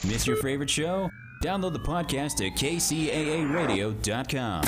Miss your favorite show? Download the podcast at kcaaradio.com.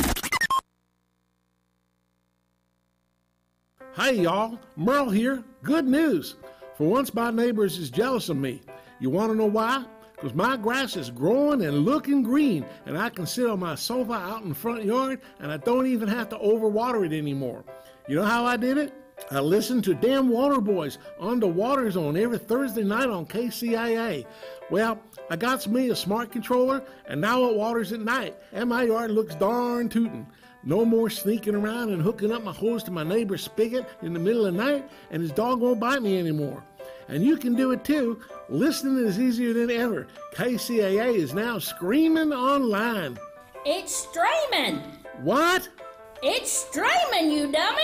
Hey y'all, Merle here. Good news. For once my neighbors is jealous of me. You want to know why? Because my grass is growing and looking green, and I can sit on my sofa out in the front yard, and I don't even have to overwater it anymore. You know how I did it? I listened to Damn Water Boys on the Water Zone every Thursday night on KCAA. Well, I got me a smart controller, and now it waters at night, and my yard looks darn tootin'. No more sneaking around and hooking up my hose to my neighbor's spigot in the middle of the night, and his dog won't bite me anymore. And you can do it too. Listening is easier than ever. KCAA is now streaming online. It's streaming. What? It's streaming, you dummy.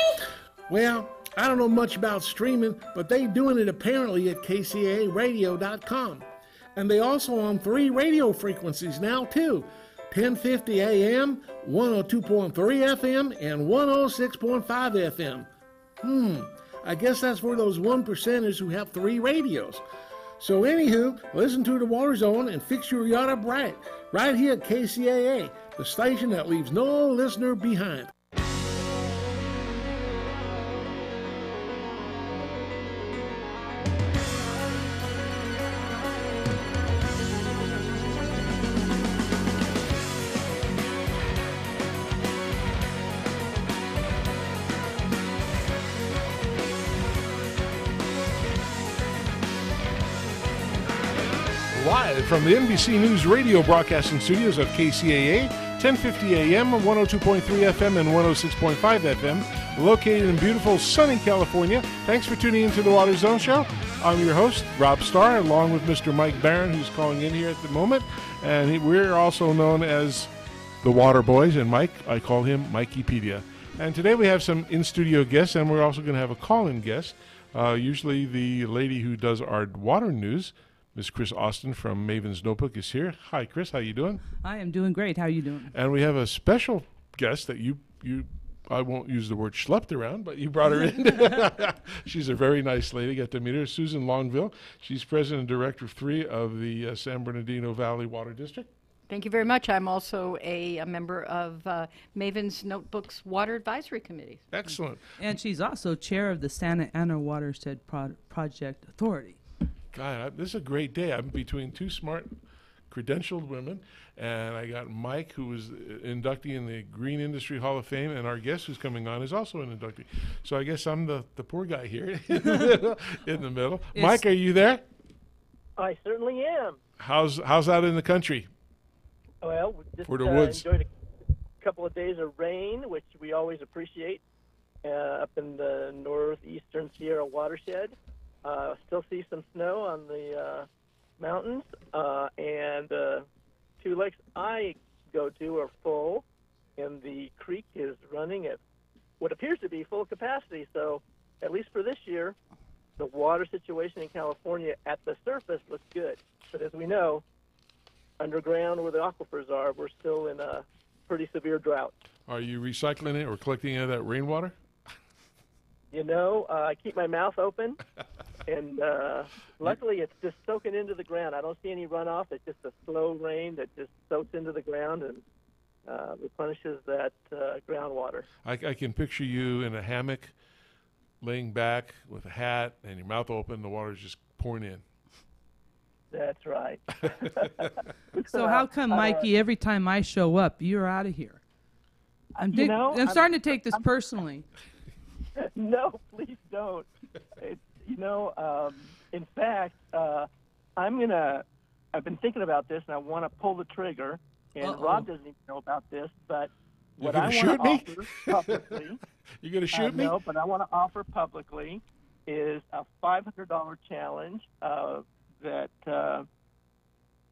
Well, I don't know much about streaming, but they doing it apparently at KCAAradio.com. And they also on 3 radio frequencies now too. 1050 AM, 102.3 FM, and 106.5 FM. I guess that's for those 1%ers who have 3 radios. So anywho, listen to the Water Zone and fix your yacht up right here at KCAA, the station that leaves no listener behind. Live from the NBC News radio broadcasting studios of KCAA, 1050 AM, 102.3 FM, and 106.5 FM, located in beautiful sunny California. Thanks for tuning into the Water Zone Show. I'm your host, Rob Starr, along with Mr. Mike Barron, who's calling in here at the moment. And we're also known as the Water Boys, and Mike, I call him Mikeypedia. And today we have some in-studio guests, and we're also going to have a call-in guest. Usually the lady who does our water news, Miss Chris Austin from Maven's Notebook, is here. Hi, Chris. How you doing? I am doing great. How are you doing? And we have a special guest that you I won't use the word schlepped around, but you brought her in. She's a very nice lady. Got to meet her. Susan Longville. She's president and director of 3 of the San Bernardino Valley Water District. Thank you very much. I'm also a member of Maven's Notebook's Water Advisory Committee. Excellent. And she's also chair of the Santa Ana Watershed Project Authority. God, this is a great day. I'm between 2 smart, credentialed women, and I got Mike, who was inductee in the Green Industry Hall of Fame, and our guest who's coming on is also an inductee. So I guess I'm the poor guy here in the middle. Mike, are you there? I certainly am. How's out in the country? Well, we just for the woods. Enjoyed a couple of days of rain, which we always appreciate, up in the northeastern Sierra watershed. Still see some snow on the mountains, and 2 lakes I go to are full, and the creek is running at what appears to be full capacity. So, at least for this year, the water situation in California at the surface looks good. But as we know, underground where the aquifers are, we're still in a pretty severe drought. Are you recycling it or collecting any of that rainwater? You know, I keep my mouth open, and luckily it's just soaking into the ground. I don't see any runoff. It's just a slow rain that just soaks into the ground and replenishes that groundwater. I can picture you in a hammock, laying back with a hat and your mouth open. The water's just pouring in. That's right. So how come, Mikey, every time I show up, you're out of here? I'm starting to take this personally. No, please don't. In fact, I've been thinking about this, and I want to pull the trigger, and Rob doesn't even know about this, but what I want to offer publicly... You're going to shoot me? No, but I want to offer publicly is a $500 challenge that the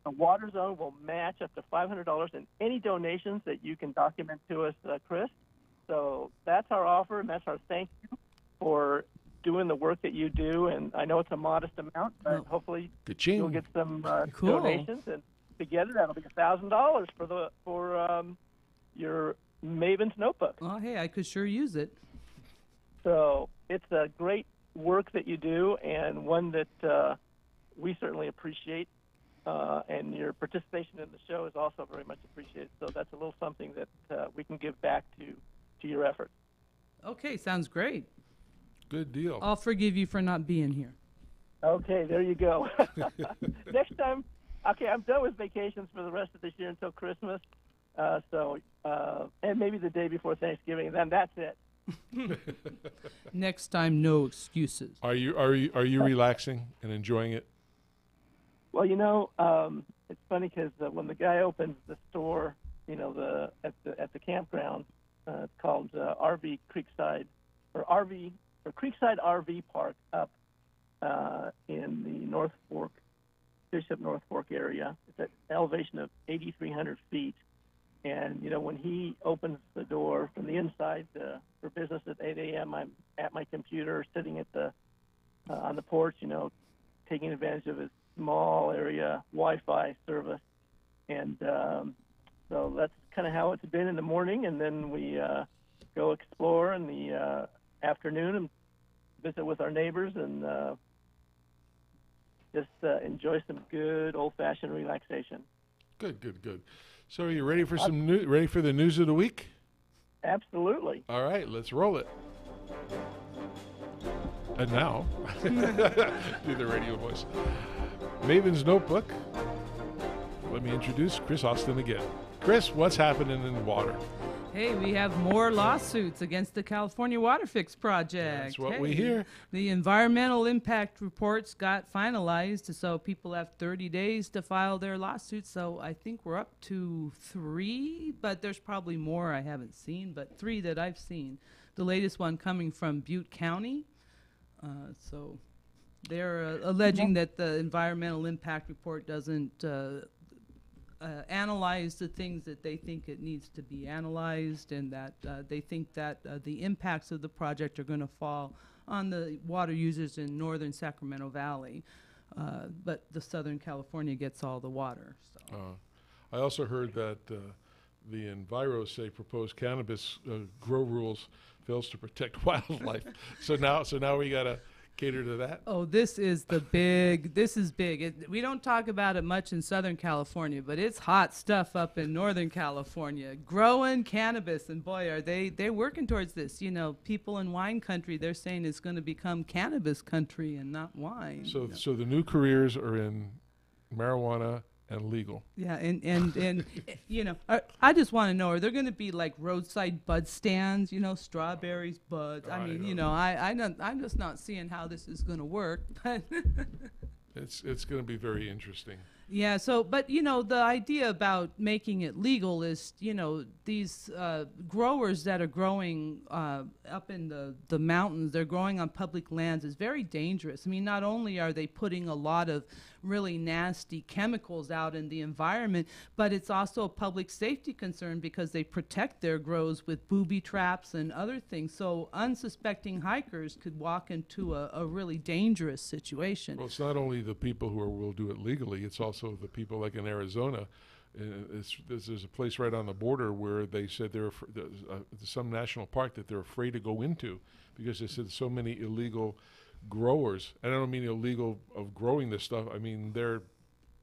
Water Zone will match up to $500 in any donations that you can document to us, Chris. So that's our offer, and that's our thank you for doing the work that you do. And I know it's a modest amount, but hopefully you'll get some donations, and together that'll be $1,000 for your Maven's Notebook. Oh, hey, I could sure use it. So it's a great work that you do, and one that we certainly appreciate. and your participation in the show is also very much appreciated. So that's a little something that we can give back to your efforts. Okay, sounds great. Good deal. I'll forgive you for not being here. Okay, there you go. Next time, okay, I'm done with vacations for the rest of this year until Christmas. And maybe the day before Thanksgiving, and then that's it. Next time, no excuses. Are you relaxing and enjoying it? Well, it's funny because when the guy opens the store, at the campground, it's called RV Creekside or Creekside RV Park up in the North Fork, Bishop North Fork area. It's at an elevation of 8,300 feet. And, when he opens the door from the inside for business at 8 a.m., I'm at my computer sitting on the porch, taking advantage of his small area Wi-Fi service. And so that's kind of how it's been in the morning. And then we go explore in the afternoon and visit with our neighbors and just enjoy some good old-fashioned relaxation. Good. So are you ready for ready for the news of the week? Absolutely. All right, let's roll it. And now, do the radio voice. Maven's Notebook. Let me introduce Chris Austin again. Chris, what's happening in the water? Hey, we have more lawsuits against the California Water Fix Project. That's what we hear. The environmental impact reports got finalized, so people have 30 days to file their lawsuits. So I think we're up to 3, but there's probably more I haven't seen, but 3 that I've seen. The latest one coming from Butte County. So they're alleging that the environmental impact report doesn't analyze the things that they think it needs to be analyzed, and that they think that the impacts of the project are going to fall on the water users in northern Sacramento Valley, but the Southern California gets all the water. So. I also heard that the Enviros say proposed cannabis grow rules fails to protect wildlife. so now we got to cater to that. Oh, this is big. We don't talk about it much in Southern California, but it's hot stuff up in Northern California. Growing cannabis, and boy, they're working towards this. People in wine country, they're saying it's going to become cannabis country and not wine. So the new careers are in marijuana and legal. Yeah, and I just want to know, are there going to be like roadside bud stands, strawberries, buds? I'm just not seeing how this is going to work. It's going to be very interesting. Yeah, but the idea about making it legal is, these growers that are growing up in the mountains, they're growing on public lands, is very dangerous. I mean, not only are they putting a lot of really nasty chemicals out in the environment, but it's also a public safety concern because they protect their grows with booby traps and other things. So unsuspecting hikers could walk into a really dangerous situation. Well, it's not only the people who will do it legally, it's also the people like in Arizona. There's a place right on the border where they said there's some national park that they're afraid to go into because they said so many illegal growers. And I don't mean illegal of growing this stuff. I mean they're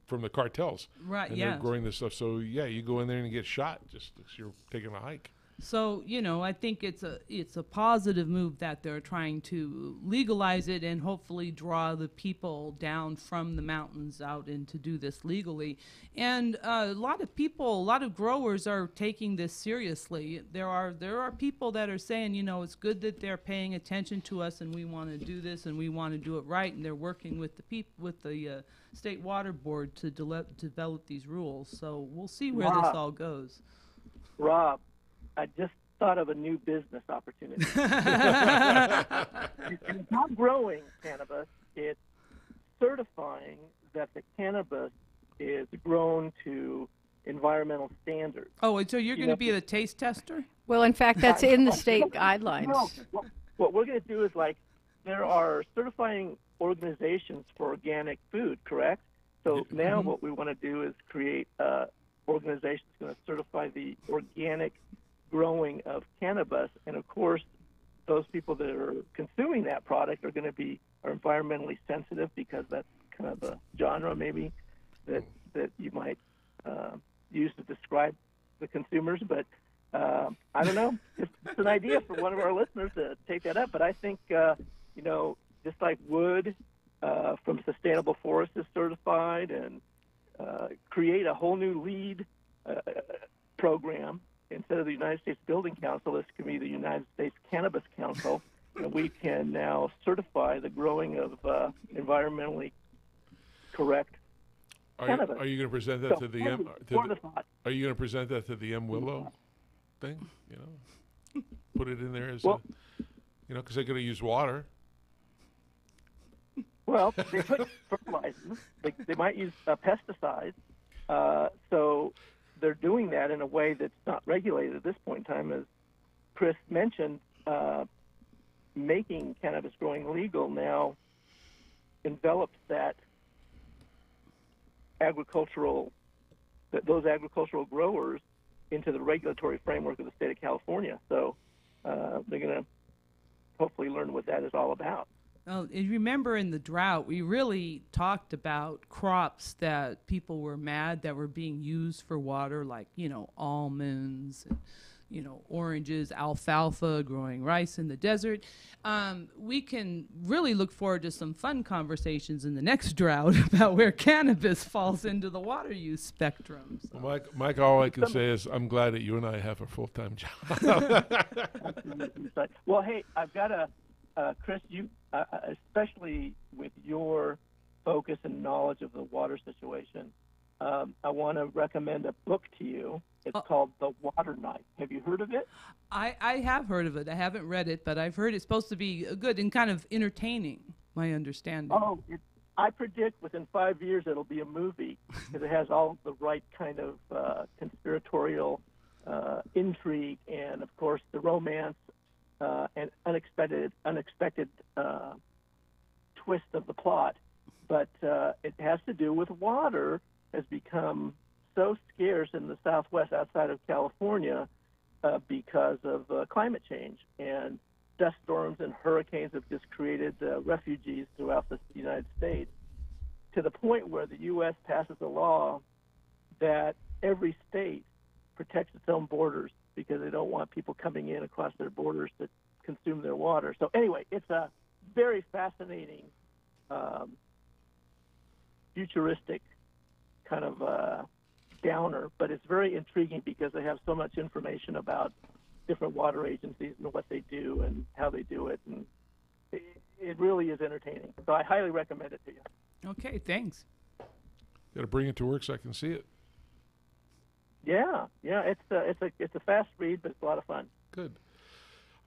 from the cartels. Right, and yeah. they're growing this stuff. So, yeah, you go in there and you get shot just because you're taking a hike. So, I think it's a positive move that they're trying to legalize it and hopefully draw the people down from the mountains out and to do this legally. And a lot of growers are taking this seriously. There are people that are saying, it's good that they're paying attention to us and we want to do this and we want to do it right, and they're working with the State Water Board to develop these rules. So we'll see where this all goes. Rob, I just thought of a new business opportunity. It's not growing cannabis, it's certifying that the cannabis is grown to environmental standards. Oh, so you're going to be the taste tester? Well, in fact, that's in the state guidelines. No, what we're going to do is, there are certifying organizations for organic food, correct? So now what we want to do is create organizations going to certify the organic growing of cannabis, and of course those people that are consuming that product are environmentally sensitive because that's kind of the genre maybe, that you might use to describe the consumers, but I don't know. It's an idea for one of our listeners to take that up. But I think, just like wood from Sustainable Forest is certified, and create a whole new LEED program. Instead of the United States Building Council, this could be the United States Cannabis Council. And we can now certify the growing of environmentally correct cannabis. Are you going to present that to the Are you going to present that to the Willow thing? Put it in there as because they're going to use water. Well, they put fertilizers. They might use pesticides. So they're doing that in a way that's not regulated at this point in time. As Chris mentioned, making cannabis growing legal now envelops those agricultural growers into the regulatory framework of the state of California. So they're going to hopefully learn what that is all about. Well, you remember in the drought, we really talked about crops that people were mad that were being used for water, like, almonds, and, oranges, alfalfa, growing rice in the desert. We can really look forward to some fun conversations in the next drought about where cannabis falls into the water use spectrum. So. Well, Mike, all I can say is I'm glad that you and I have a full-time job. Well, hey, I've got Chris, you, especially with your focus and knowledge of the water situation, I want to recommend a book to you. It's called The Water Knife. Have you heard of it? I have heard of it. I haven't read it, but I've heard it's supposed to be good and kind of entertaining, my understanding. Oh, I predict within 5 years it'll be a movie because it has all the right kind of conspiratorial intrigue and, of course, the romance and unexpected twist of the plot. But it has to do with water has become so scarce in the Southwest outside of California because of climate change. And dust storms and hurricanes have just created refugees throughout the United States to the point where the U.S. passes a law that every state protects its own borders because they don't want people coming in across their borders to consume their water. So anyway, it's a very fascinating, futuristic kind of downer, but it's very intriguing because they have so much information about different water agencies and what they do and how they do it, and it really is entertaining. So I highly recommend it to you. Okay, thanks. Got to bring it to work so I can see it. Yeah, it's a fast read, but it's a lot of fun. Good.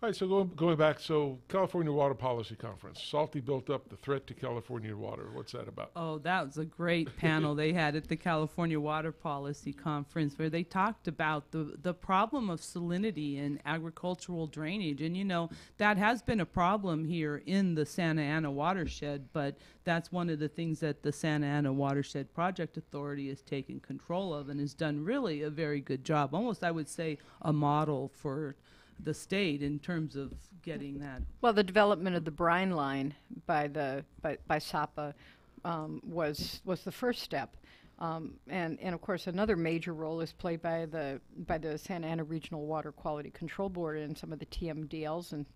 All right, so going back, so California Water Policy Conference. Salty built up the threat to California water. What's that about? Oh, that was a great panel they had at the California Water Policy Conference where they talked about the problem of salinity in agricultural drainage. And, that has been a problem here in the Santa Ana watershed, but that's one of the things that the Santa Ana Watershed Project Authority has taken control of and has done really a very good job. Almost, I would say, a model for the state in terms of getting that. Well, the development of the brine line by SAPA was the first step, and of course another major role is played by the Santa Ana Regional Water Quality Control Board and some of the TMDLs, and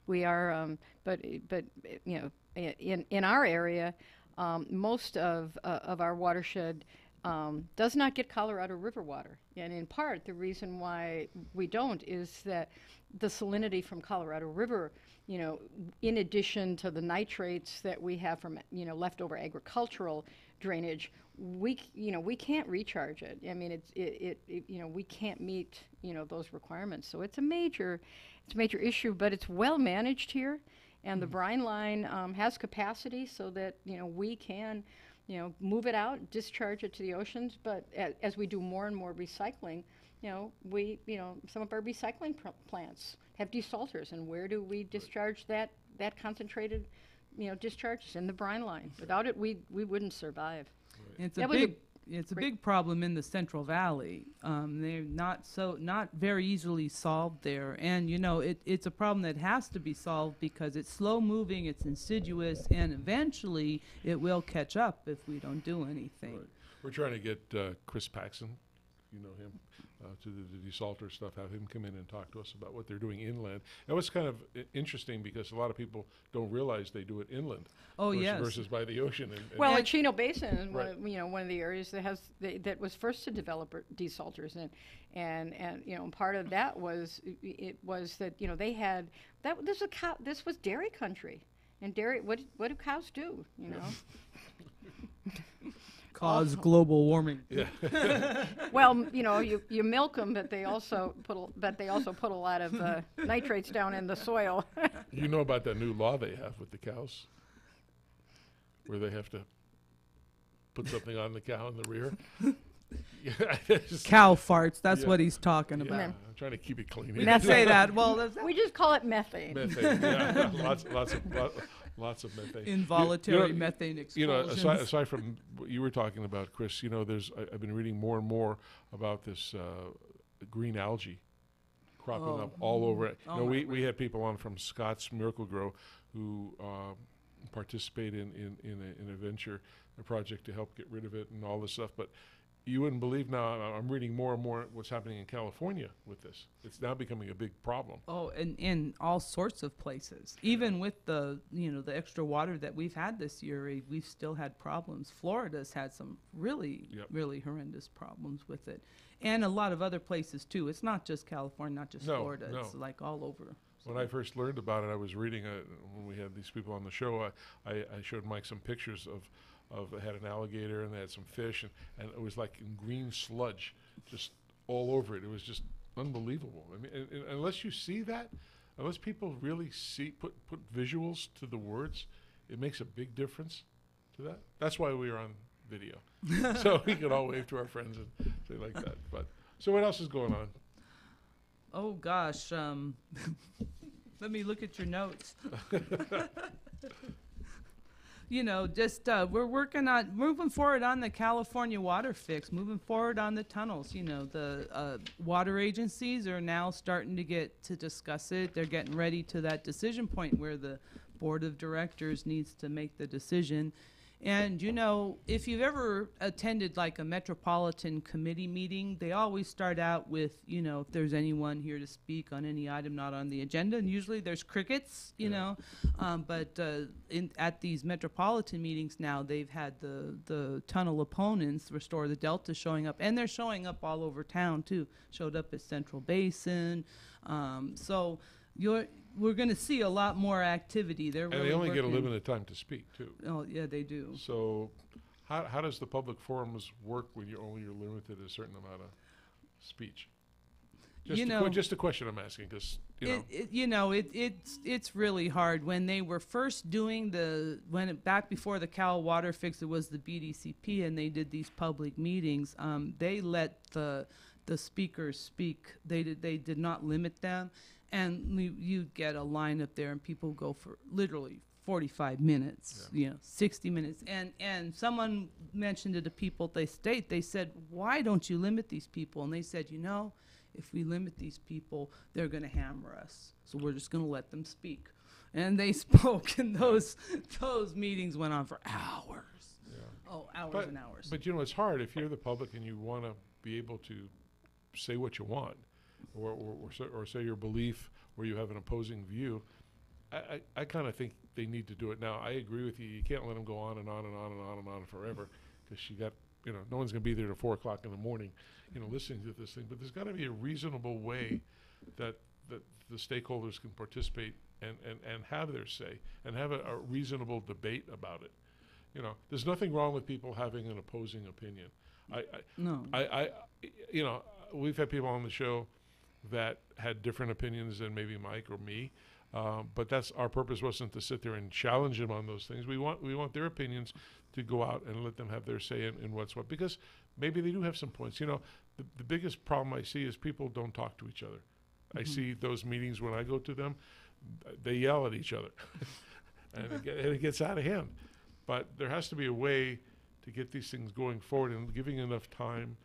we are but in our area, most of our watershed does not get Colorado River water. And in part, the reason why we don't is that the salinity from Colorado River, in addition to the nitrates that we have from, leftover agricultural drainage, we can't recharge it. I mean, we can't meet, those requirements. So it's a major issue, but it's well managed here. And the brine line has capacity so that, we can move it out, discharge it to the oceans. But as we do more and more recycling, some of our recycling plants have desalters, and where do we discharge that concentrated, discharges in the brine line? Without it, we wouldn't survive. It's It's a big problem in the Central Valley. They're not very easily solved there, and it's a problem that has to be solved because it's slow moving, it's insidious, and eventually it will catch up if we don't do anything. Right. We're trying to get Chris Paxson, you know him, to the desalter stuff, have him come in and talk to us about what they're doing inland. That was kind of interesting because a lot of people don't realize they do it inland. Oh, yes. Versus by the ocean. And Well, the Chino Basin, Right. one of the areas that was first to develop desalters, and part of that was that they had that this was dairy country, and dairy what do cows do, Cause global warming. Yeah. Well, you milk them, but they also put a lot of nitrates down in the soil. You know about that new law they have with the cows, where they have to put something on the cow in the rear. Cow farts. That's Yeah. what he's talking Yeah, about. I'm trying to keep it clean. We didn't say that. Well, We just call it methane. Methane, yeah. lots of methane. involuntary methane explosions. Aside from what you were talking about, Chris, I've been reading more and more about this green algae cropping up all over it. We had people on from Scott's Miracle Grow who participate in a venture, a project to help get rid of it and all this stuff. But you wouldn't believe now, I'm reading more and more what's happening in California with this. It's now becoming a big problem. Oh, and in all sorts of places. Even with the extra water that we've had this year, we've still had problems. Florida's had some really horrendous problems with it. And a lot of other places, too. It's not just California, not just Florida. No. It's like all over. When I first learned about it, I was reading, when we had these people on the show, I showed Mike some pictures of they had an alligator and they had some fish, and it was like in green sludge just all over it. It was just unbelievable. I mean, and unless you see that, unless people really put visuals to the words, it makes a big difference to that. That's why we are on video. So we can all wave to our friends and say like that. But so what else is going on? Oh, gosh. Let me look at your notes. We're working on moving forward on the California water fix, moving forward on the tunnels. The water agencies are now starting to discuss it. They're getting ready to that decision point where the board of directors needs to make the decision. And, if you've ever attended like a metropolitan committee meeting, they always start out with, if there's anyone here to speak on any item not on the agenda. And usually there's crickets, but at these metropolitan meetings now, they've had the tunnel opponents, Restore the Delta, showing up. And they're showing up all over town, too. Showed up at Central Basin. We're going to see a lot more activity. They're really And they only get a working. limited time to speak, too. Oh, yeah, they do. So how does the public forums work when you're limited a certain amount of speech? Just a question I'm asking, because, it's really hard. When they were first doing back before the Cal water fix, it was the BDCP, and they did these public meetings. They let the speakers speak. They did not limit them. And you get a line up there, and people go for literally 45 minutes, 60 minutes. And someone mentioned to the people they said, why don't you limit these people? And they said, if we limit these people, they're going to hammer us. So we're just going to let them speak. And they spoke, and those meetings went on for hours. Yeah. Oh, hours and hours. But, it's hard if you're the public and you want to be able to say what you want. Or say your belief where you have an opposing view. I kind of think they need to do it now. I agree with you. You can't let them go on and on and on and on and on forever, because no one's going to be there till 4 o'clock in the morning, listening to this thing. But there's got to be a reasonable way that the stakeholders can participate and have their say and have a reasonable debate about it. There's nothing wrong with people having an opposing opinion. No. We've had people on the show that had different opinions than maybe Mike or me, but that's our purpose. Wasn't to sit there and challenge them on those things. We want their opinions to go out and let them have their say in what's what, because maybe they do have some points. The biggest problem I see is people don't talk to each other. Mm-hmm. I see those meetings when I go to them, they yell at each other, and it gets out of hand. But there has to be a way to get these things going forward and giving enough time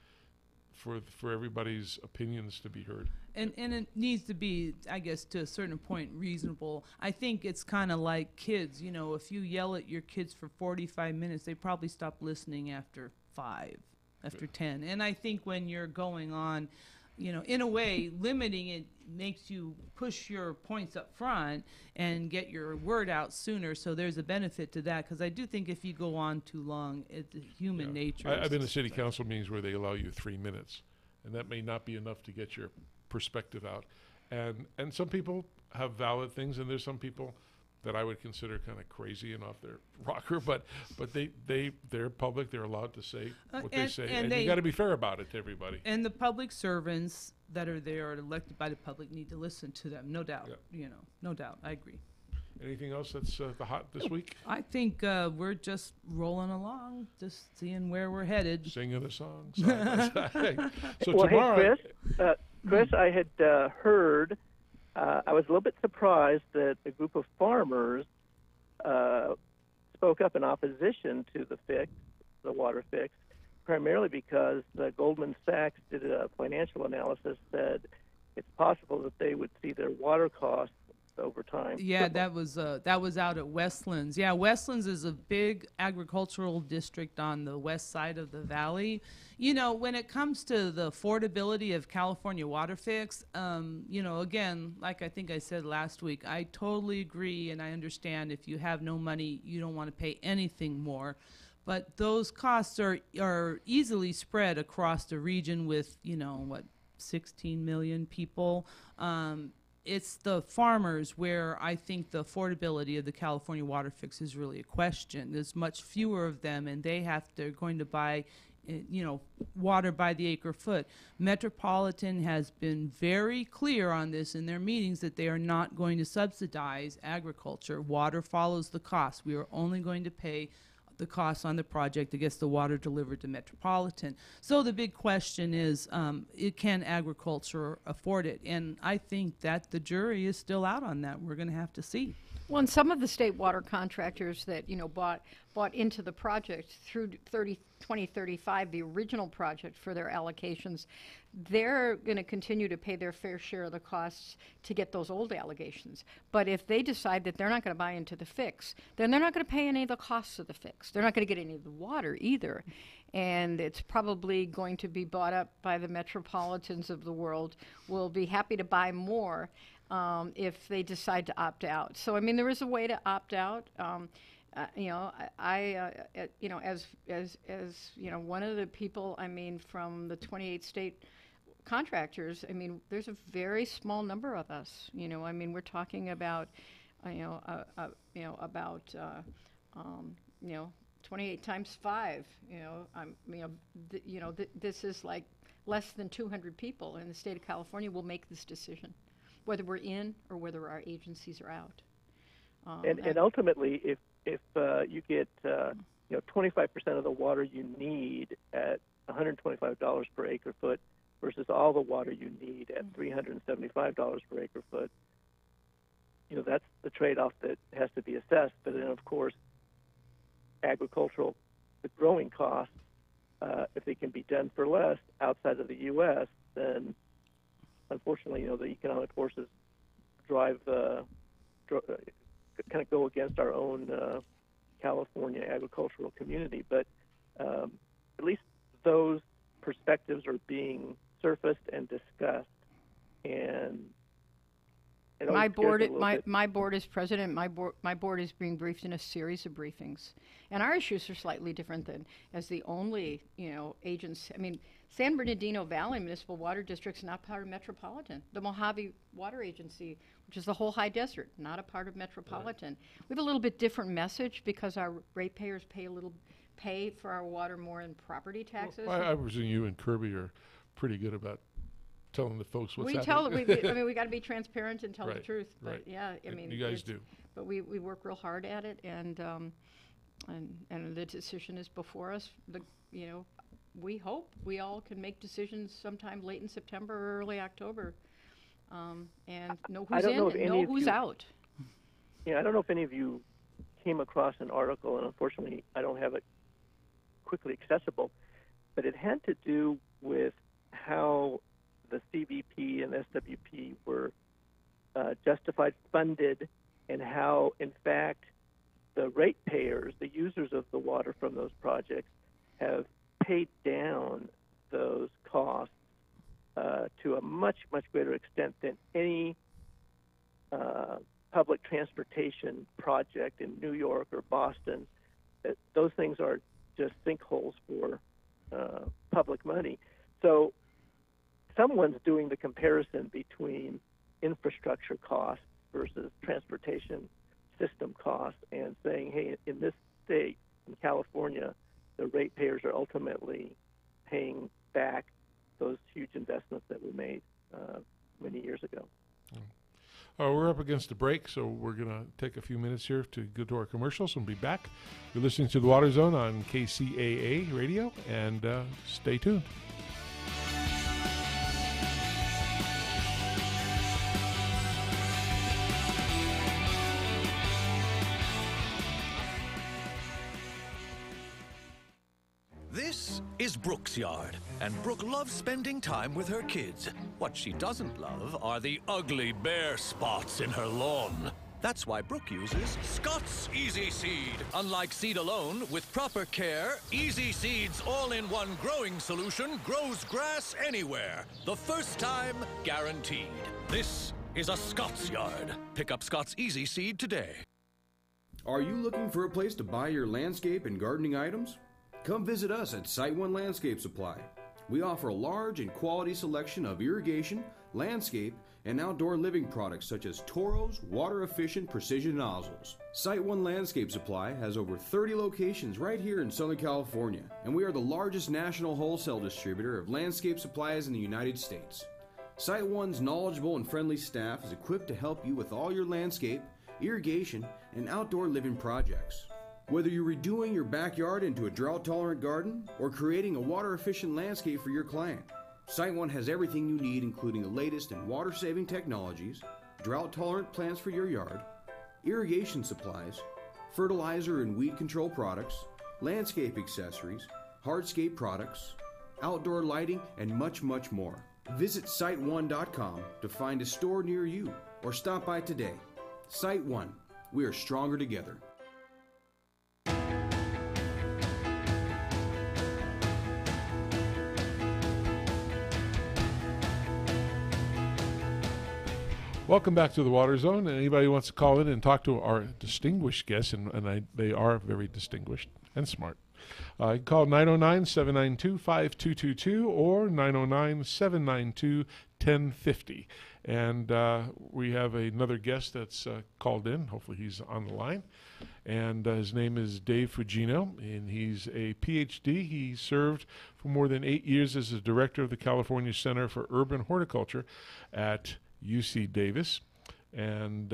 for everybody's opinions to be heard. And it needs to be, I guess, to a certain point, reasonable. I think it's kind of like kids. You know, if you yell at your kids for 45 minutes, they probably stop listening after 5, after 10. And I think when you're going on, you know, in a way, limiting it makes you push your points up front and get your word out sooner. So there's a benefit to that, because I do think if you go on too long, it's human nature. I've been in city council meetings where they allow you 3 minutes, and that may not be enough to get your perspective out. And some people have valid things, and there's some people that I would consider kind of crazy and off their rocker, but they're public, they're allowed to say what they say, and you got to be fair about it to everybody. And the public servants that are there, are elected by the public, need to listen to them, no doubt. You know, no doubt. I agree. Anything else that's the hot this week? I think we're just rolling along, just seeing where we're headed. Singing a song. Side by side. So well, tomorrow, hey, Chris, I had heard. I was a little bit surprised that a group of farmers spoke up in opposition to the water fix, primarily because Goldman Sachs did a financial analysis, said it's possible that they would see their water costs over time. Yeah, that was out at Westlands. Yeah, Westlands is a big agricultural district on the west side of the valley. You know, when it comes to the affordability of California water fix, you know, again, like I think I said last week, I totally agree, and I understand if you have no money, you don't want to pay anything more. But those costs are easily spread across the region with, you know, 16 million people. It's the farmers where I think the affordability of the California water fix is really a question. There's much fewer of them, and they're going to buy, you know, water by the acre foot. Metropolitan has been very clear on this in their meetings that they are not going to subsidize agriculture. Water follows the cost. We are only going to pay the costs on the project that gets the water delivered to Metropolitan. So the big question is, can agriculture afford it? And I think that the jury is still out on that. We're going to have to see. Well, and some of the state water contractors that, you know, bought into the project through 2035, the original project for their allocations, they're going to continue to pay their fair share of the costs to get those old allegations. But if they decide that they're not going to buy into the fix, then they're not going to pay any of the costs of the fix. They're not going to get any of the water either. And it's probably going to be bought up by the Metropolitans of the world. Will be happy to buy more if they decide to opt out. So, I mean, there is a way to opt out. You know, you know, as you know, one of the people, I mean, from the 28 state contractors, I mean, there's a very small number of us. You know, I mean, we're talking about, you know, about, you know, 28 times 5. You know, this is like less than 200 people in the state of California will make this decision, whether we're in or whether our agencies are out. And ultimately, if you get you know, 25% of the water you need at $125 per acre foot versus all the water you need at $375 per acre foot, you know, that's the trade-off that has to be assessed. But then, of course, the growing costs, if they can be done for less outside of the U.S., then unfortunately, you know, the economic forces drive kind of go against our own California agricultural community. But at least those perspectives are being surfaced and discussed. And my board is president. My board is being briefed in a series of briefings, and our issues are slightly different than as the only, you know, agency. I mean, San Bernardino Valley Municipal Water District is not part of Metropolitan. The Mojave Water Agency, which is the whole high desert, not a part of Metropolitan. Right. We have a little bit different message because our ratepayers pay for our water more in property taxes. Well, I presume you and Kirby are pretty good about telling the folks what's happening. I mean, we got to be transparent and tell the truth. But right. Yeah, I mean, you guys do. But we work real hard at it, and the decision is before us. You know, we hope we all can make decisions sometime late in September or early October, and know who's in and know who's out. Yeah, I don't know if any of you came across an article, and unfortunately, I don't have it quickly accessible. But it had to do with how the CVP and SWP were justified, funded, and how, in fact, the ratepayers, the users of the water from those projects, have paid down those costs to a much, much greater extent than any public transportation project in New York or Boston. Those things are just sinkholes for public money. So someone's doing the comparison between infrastructure costs versus transportation system costs and saying, hey, in this state, in California, the ratepayers are ultimately paying back those huge investments that were made many years ago. We're up against a break, so we're going to take a few minutes here to go to our commercials and be back. You're listening to The Water Zone on KCAA Radio, and stay tuned. This is Brooke's yard, and Brooke loves spending time with her kids. What she doesn't love are the ugly bare spots in her lawn. That's why Brooke uses Scott's Easy Seed. Unlike seed alone, with proper care, Easy Seed's all-in-one growing solution grows grass anywhere. The first time, guaranteed. This is a Scott's yard. Pick up Scott's Easy Seed today. Are you looking for a place to buy your landscape and gardening items? Come visit us at Site One Landscape Supply. We offer a large and quality selection of irrigation, landscape, and outdoor living products such as Toro's water-efficient precision nozzles. Site One Landscape Supply has over 30 locations right here in Southern California, and we are the largest national wholesale distributor of landscape supplies in the United States. Site One's knowledgeable and friendly staff is equipped to help you with all your landscape, irrigation, and outdoor living projects. Whether you're redoing your backyard into a drought-tolerant garden or creating a water-efficient landscape for your client, Site One has everything you need, including the latest in water-saving technologies, drought-tolerant plants for your yard, irrigation supplies, fertilizer and weed control products, landscape accessories, hardscape products, outdoor lighting, and much, much more. Visit SiteOne.com to find a store near you or stop by today. Site One. We are stronger together. Welcome back to the Water Zone. And anybody who wants to call in and talk to our distinguished guests, and they are very distinguished and smart, you can call 909-792-5222 or 909-792-1050. And we have another guest that's called in. Hopefully he's on the line. And his name is Dave Fugino, and he's a PhD. He served for more than 8 years as the director of the California Center for Urban Horticulture at UC Davis, and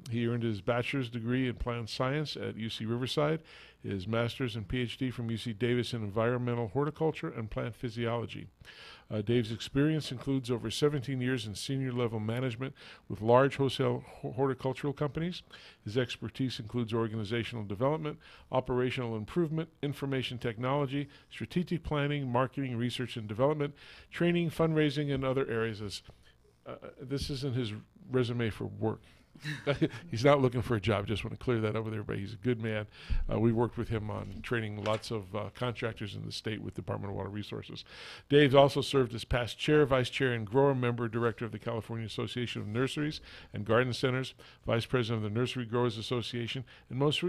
he earned his bachelor's degree in plant science at UC Riverside, his master's and PhD from UC Davis in environmental horticulture and plant physiology. Dave's experience includes over 17 years in senior level management with large wholesale horticultural companies. His expertise includes organizational development, operational improvement, information technology, strategic planning, marketing, research and development, training, fundraising, and other areas. This isn't his resume for work. He's not looking for a job. Just want to clear that up with everybody. He's a good man. We worked with him on training lots of contractors in the state with Department of Water Resources. Dave's also served as past chair, vice chair, and grower member, director of the California Association of Nurseries and Garden Centers, vice president of the Nursery Growers Association, and most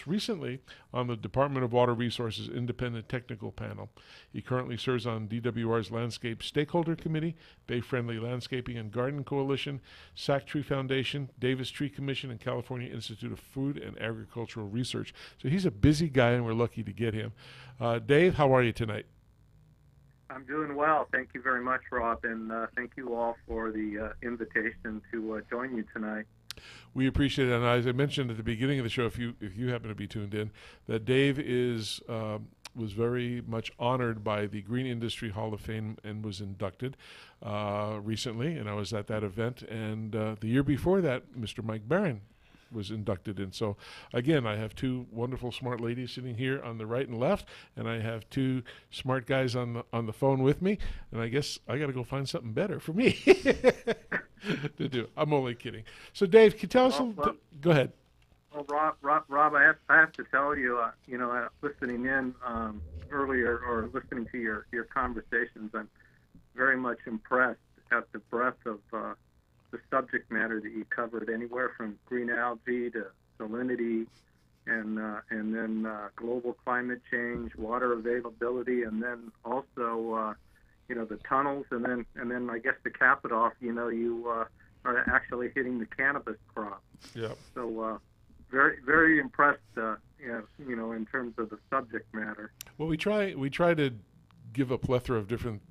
recently on the Department of Water Resources Independent Technical Panel. He currently serves on DWR's Landscape Stakeholder Committee, Bay Friendly Landscaping and Garden Coalition, Sac Tree Foundation, Davis Tree Commission, and California Institute of Food and Agricultural Research. So he's a busy guy, and we're lucky to get him. Dave, how are you tonight? I'm doing well. Thank you very much, Rob, and thank you all for the invitation to join you tonight. We appreciate it. And as I mentioned at the beginning of the show, if you happen to be tuned in, that Dave was very much honored by the Green Industry Hall of Fame and was inducted recently, and I was at that event. And the year before that, Mr. Mike Barron was inducted in. So again, I have two wonderful smart ladies sitting here on the right and left, and I have two smart guys on the phone with me, and I guess I got to go find something better for me to do. I'm only kidding. So Dave, can you tell us go ahead. Well, Rob, I have to tell you, listening in earlier or listening to your conversations, I'm very much impressed at the breadth of the subject matter that you covered, anywhere from green algae to salinity, and then global climate change, water availability, and then also the tunnels, and then I guess to cap it off, you are actually hitting the cannabis crop. Yeah. So very very impressed, in terms of the subject matter. Well, we try to give a plethora of different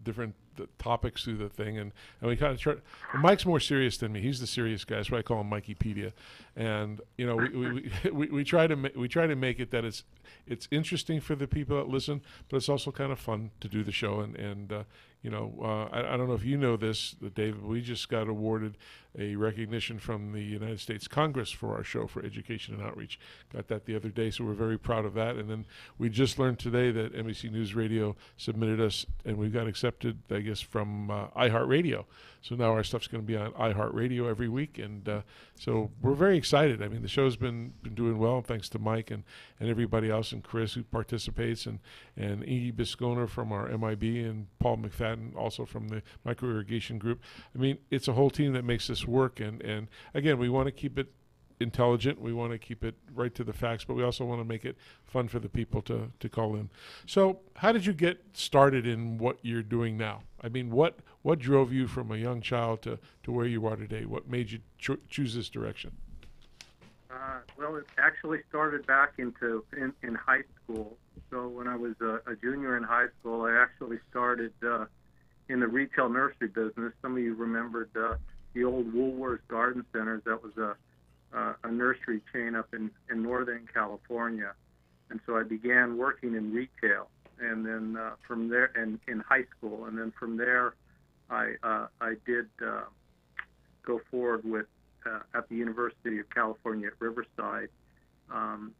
topics through the thing, and we kind of try. Mike's more serious than me. He's the serious guy. That's why I call him Mikeypedia. And we try to make it that it's interesting for the people that listen, but it's also kind of fun to do the show. And I don't know if you know this, David, but we just got awarded a recognition from the United States Congress for our show for education and outreach. Got that the other day, so we're very proud of that. And then we just learned today that NBC News Radio submitted us, and we got accepted, I guess, from iHeartRadio. So now our stuff's going to be on iHeartRadio every week, and so we're very excited. I mean, the show's been doing well, thanks to Mike and everybody else, and Chris who participates, and Iggy Bisconer from our MIB, and Paul McFadden also from the Micro Irrigation Group. I mean, it's a whole team that makes this work, and again, we want to keep it intelligent. We want to keep it right to the facts, but we also want to make it fun for the people to call in. So how did you get started in what you're doing now? I mean, what drove you from a young child to where you are today? What made you choose this direction? Well, it actually started back in high school. So when I was a junior in high school, I actually started in the retail nursery business. Some of you remembered the old Woolworths Garden Centers. That was a nursery chain up in Northern California. And so I began working in retail, and then from there, in high school, and then from there, I did go forward with at the University of California at Riverside,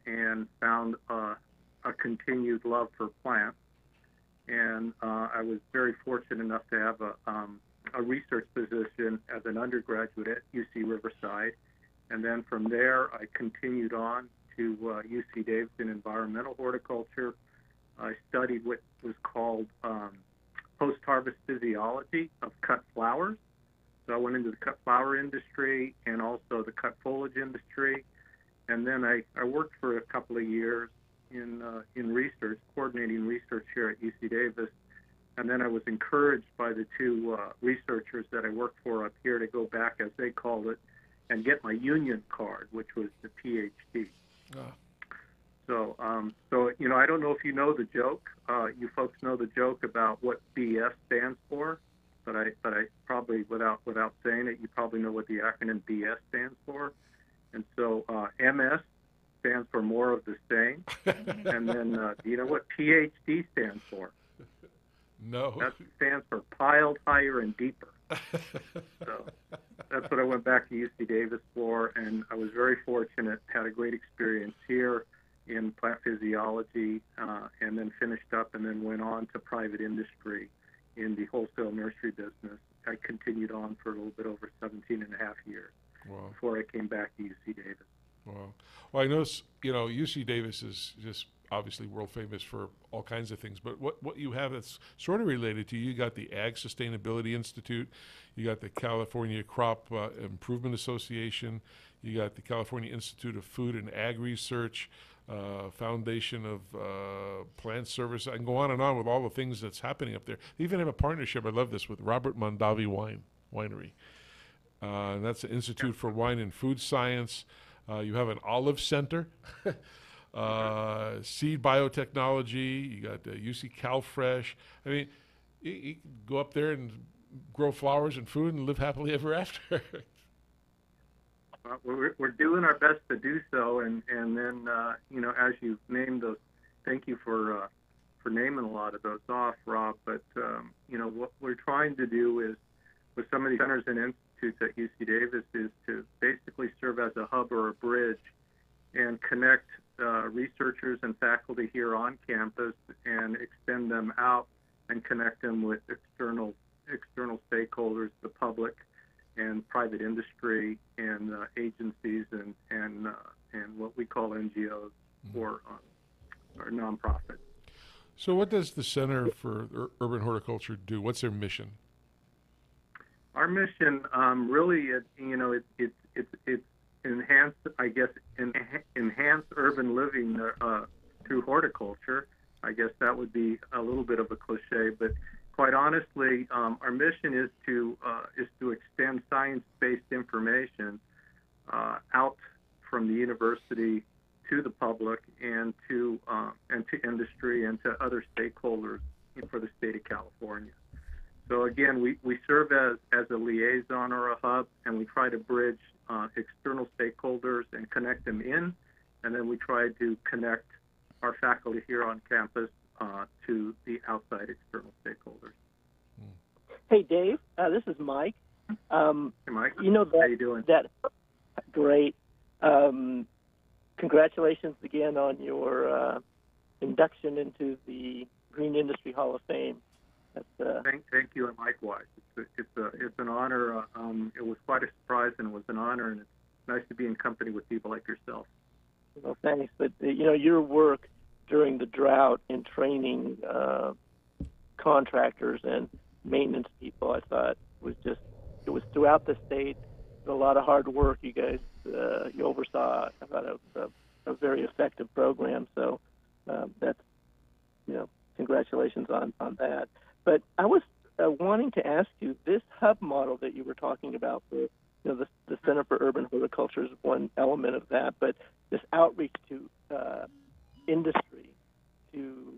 and found a continued love for plants. And I was very fortunate enough to have a research position as an undergraduate at UC Riverside. And then from there, I continued on to UC Davis in environmental horticulture. I studied what was called post-harvest physiology of cut flowers. So I went into the cut flower industry and also the cut foliage industry. And then I worked for a couple of years in research, coordinating research here at UC Davis. And then I was encouraged by the two researchers that I worked for up here to go back, as they called it, and get my union card, which was the PhD. So I don't know if you know the joke. You folks know the joke about what BS stands for, but I probably, without saying it, you probably know what the acronym BS stands for. And so MS stands for more of the same. And then do you know what PhD stands for? No. That stands for piled higher and deeper. So that's what I went back to UC Davis for, and I was very fortunate, had a great experience here in plant physiology, and then finished up and then went on to private industry in the wholesale nursery business. I continued on for a little bit over 17 and a half years before I came back to UC Davis. Wow. Well, I know, UC Davis is just obviously world famous for all kinds of things, but what you have that's sort of related to you got the Ag Sustainability Institute, you got the California Crop Improvement Association, you got the California Institute of Food and Ag Research, Foundation of Plant Service. I can go on and on with all the things that's happening up there. They even have a partnership, I love this, with Robert Mondavi Winery. And that's the Institute for Wine and Food Science. You have an olive center. Seed biotechnology, you got UC CalFresh. I mean, you can go up there and grow flowers and food and live happily ever after. We're doing our best to do so, and then as you named those, thank you for naming a lot of those off, Rob. But what we're trying to do is, with some of these centers and institutes at UC Davis is to basically serve as a hub or a bridge and connect researchers and faculty here on campus and extend them out and connect them with external stakeholders, the public and private industry and agencies and what we call NGOs or nonprofits. So what does the Center for Urban Horticulture do? What's their mission? Our mission really, it's enhance, I guess, enhance urban living through horticulture. I guess that would be a little bit of a cliche, but quite honestly, our mission is to extend science-based information out from the university to the public and to industry and to other stakeholders for the state of California. So again, we serve as a liaison or a hub, and we try to bridge external stakeholders and connect them in, and then we try to connect our faculty here on campus to the outside external stakeholders. Hey, Dave, this is Mike. Hey, Mike. You know that, how you doing? Great. Congratulations again on your induction into the Green Industry Hall of Fame. Thank you, and likewise. It's an honor. It was quite a surprise, and it was an honor, and it's nice to be in company with people like yourself. Well, thanks. But your work during the drought in training contractors and maintenance people, I thought it was throughout the state. A lot of hard work. You guys you oversaw. I thought a very effective program. So that's congratulations on that. But I was wanting to ask you, this hub model that you were talking about for the Center for Urban Horticulture is one element of that, but this outreach to industry to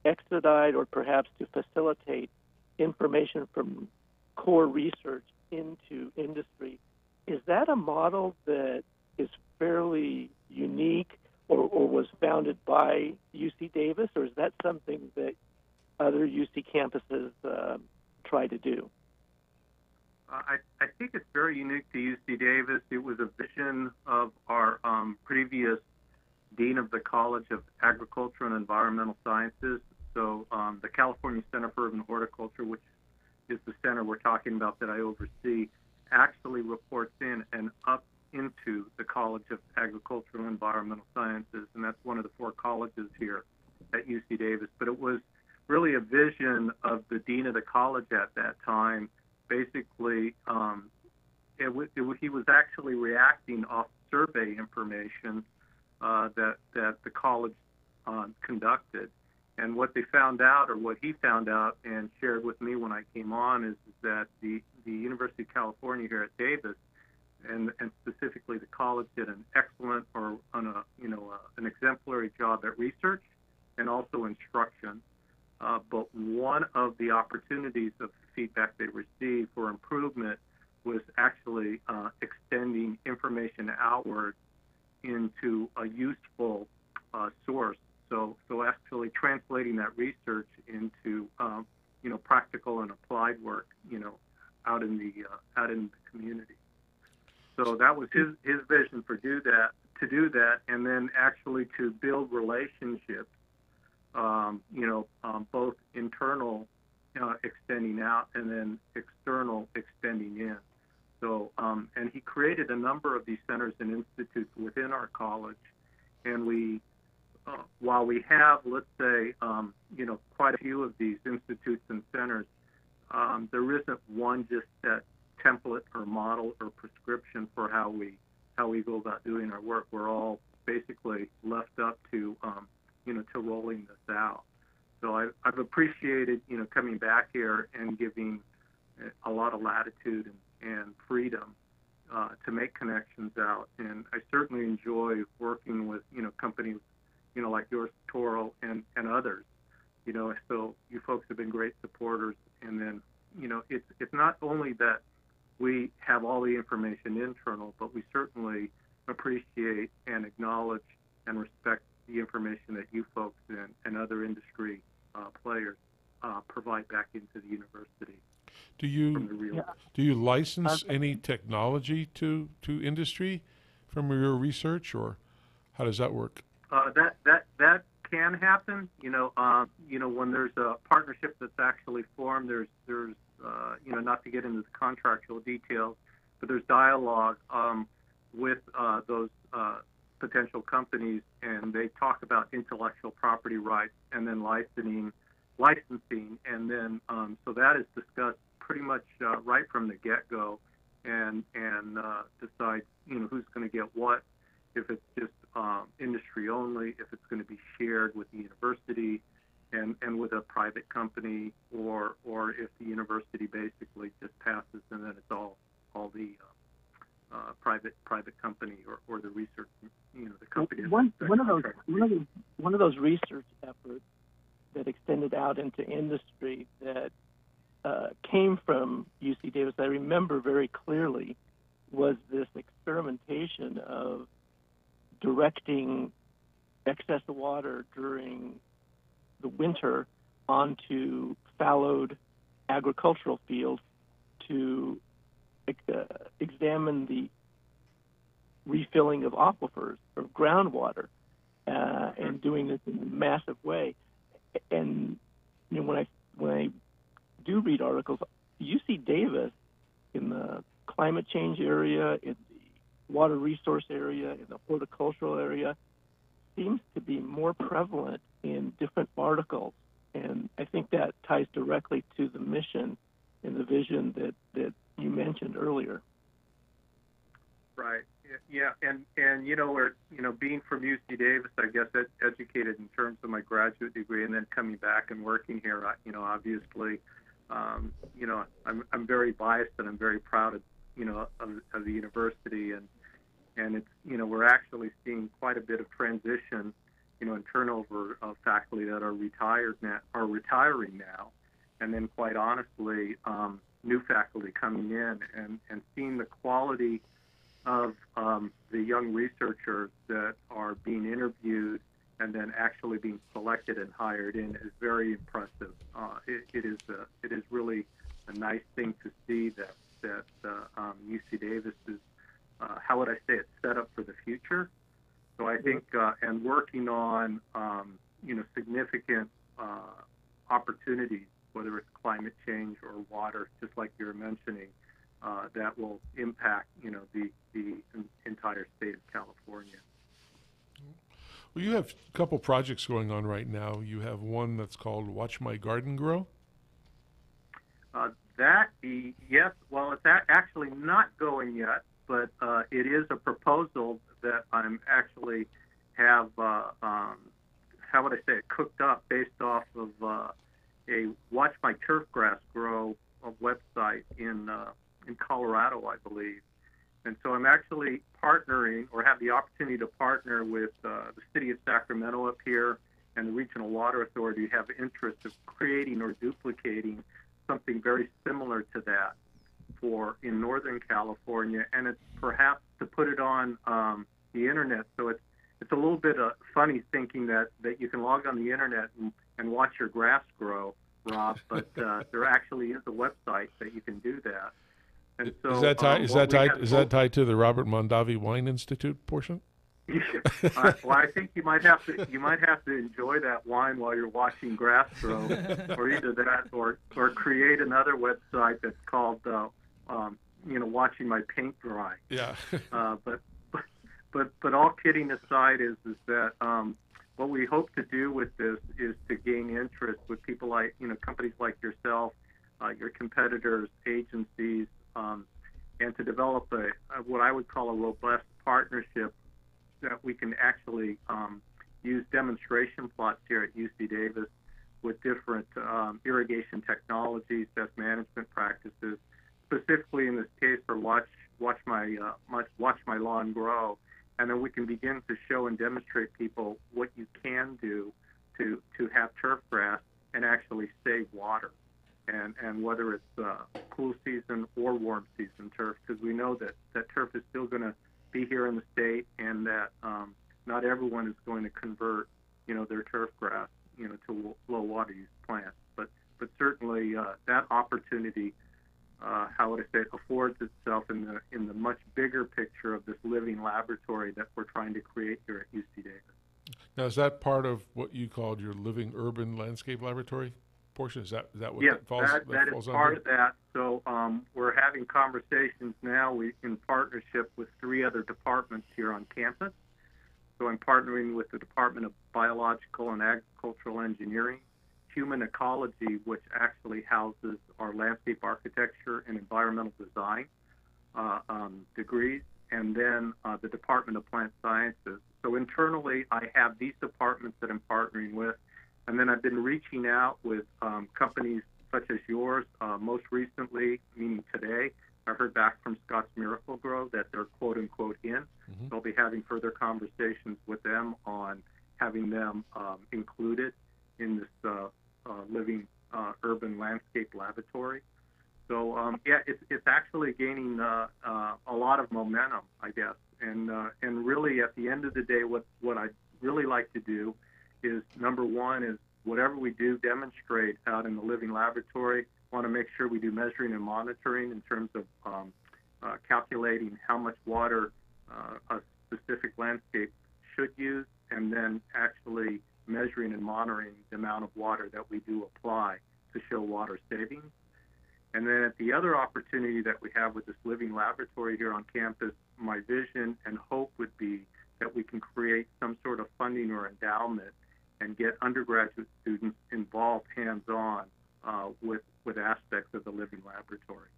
expedite or perhaps to facilitate information from core research into industry, is that a model that is fairly unique or was founded by UC Davis, or is that something that other UC campuses try to do? I think it's very unique to UC Davis. It was a vision of our previous Dean of the College of Agriculture and Environmental Sciences. So the California Center for Urban Horticulture, which is the center we're talking about that I oversee, actually reports in and up into the College of Agricultural and Environmental Sciences, and that's one of the 4 colleges here at UC Davis. But it was really a vision of the dean of the college at that time. Basically, he was actually reacting off survey information that the college conducted. And what they found out, or what he found out and shared with me when I came on, is that the University of California here at Davis, and specifically the college, did an excellent an exemplary job at research and also instruction. But one of the opportunities of feedback they received for improvement was actually extending information outward into a useful source. So actually translating that research into practical and applied work, out in the community. So that was his vision to do that, and then actually to build relationships, both internal extending out and then external extending in. So and he created a number of these centers and institutes within our college, and we. While we have, let's say, quite a few of these institutes and centers, there isn't one just set template or model or prescription for how we go about doing our work. We're all basically left up to to rolling this out. So I've appreciated coming back here and giving a lot of latitude and freedom to make connections out, and I certainly enjoy working with companies like yours, Toro, and others. So you folks have been great supporters. And then, it's not only that we have all the information internal, but we certainly appreciate and acknowledge and respect the information that you folks and other industry players provide back into the university. Do you from the real. do you license any technology to industry from your research, or how does that work? That can happen. When there's a partnership that's actually formed, there's not to get into the contractual details, but there's dialogue with those potential companies, and they talk about intellectual property rights and then licensing, and then so that is discussed pretty much right from the get-go, and decide who's going to get what, if it's just industry only, if it's going to be shared with the university and with a private company, or if the university basically just passes and then it's all the private company or the research, the company. One of those research efforts that extended out into industry that came from UC Davis, I remember very clearly, was this experimentation of directing excess water during the winter onto fallowed agricultural fields to examine the refilling of aquifers or groundwater, and doing this in a massive way. And when I do read articles, UC Davis in the climate change area, in the water resource area, in the horticultural area, seems to be more prevalent in different articles. And I think that ties directly to the mission and the vision that you mentioned earlier. Right. Yeah. And we're, being from UC Davis, I guess educated in terms of my graduate degree, and then coming back and working here, obviously, I'm very biased, and I'm very proud of the university, and it's, we're actually seeing quite a bit of transition, and turnover of faculty that are retiring now, and then quite honestly, new faculty coming in, and seeing the quality of the young researchers that are being interviewed and then actually being selected and hired in is very impressive. It is really a nice thing to see that UC Davis is, how would I say it, set up for the future. So I think, and working on, significant opportunities, whether it's climate change or water, just like you were mentioning, that will impact, the entire state of California. Well, you have a couple projects going on right now. You have one that's called Watch My Garden Grow. Yes. Well, it's actually not going yet, but it is a proposal that I'm actually have, how would I say it, cooked up based off of a Watch My Turfgrass Grow website in Colorado, I believe. And so I'm actually partnering, or have the opportunity to partner with the city of Sacramento up here and the Regional Water Authority, who have interest of creating or duplicating something very similar to that in Northern California, and it's perhaps to put it on the internet. So it's a little bit funny thinking that you can log on the internet and watch your grass grow, Rob, but there actually is a website that you can do that. And so, is that tied to the Robert Mondavi Wine Institute portion? Well, I think you might have to enjoy that wine while you're watching grass grow, or either that, or create another website that's called watching my paint dry. Yeah. But all kidding aside, is that what we hope to do with this is to gain interest with people like companies like yourself, your competitors, agencies, and to develop what I would call a robust partnership that we can actually use demonstration plots here at UC Davis with different irrigation technologies, best management practices, specifically in this case for Watch My Lawn Grow, and then we can begin to show and demonstrate people what you can do to have turf grass and actually save water, and whether it's cool season or warm season turf, because we know that turf is still going to be here in the state, and that not everyone is going to convert their turf grass to low water use plants, but but certainly that opportunity, how would I say, it affords itself in the much bigger picture of this living laboratory that we're trying to create here at UC Davis. Now, is that part of what you called your living urban landscape laboratory portion? Is that what yes, that falls that falls is part under? of that. So we're having conversations now in partnership with 3 other departments here on campus. So I'm partnering with the Department of Biological and Agricultural Engineering, Human Ecology, which actually houses our landscape architecture and environmental design degrees, and then the Department of Plant Sciences. So internally, I have these departments that I'm partnering with, and then I've been reaching out with companies such as yours. Most recently, meaning today, I heard back from Scott's Miracle Grow that they're quote-unquote in. Mm-hmm. So I'll be having further conversations with them on having them included in this living urban landscape laboratory. So it's actually gaining a lot of momentum, I guess. And really, at the end of the day, what I'd really like to do is, number one, is whatever we do demonstrate out in the living laboratory, want to make sure we do measuring and monitoring in terms of calculating how much water a specific landscape should use, and then actually measuring and monitoring the amount of water that we do apply to show water savings. And then at the other opportunity that we have with this living laboratory here on campus, my vision and hope would be that we can create some sort of funding or endowment and get undergraduate students involved hands-on with aspects of the living laboratory.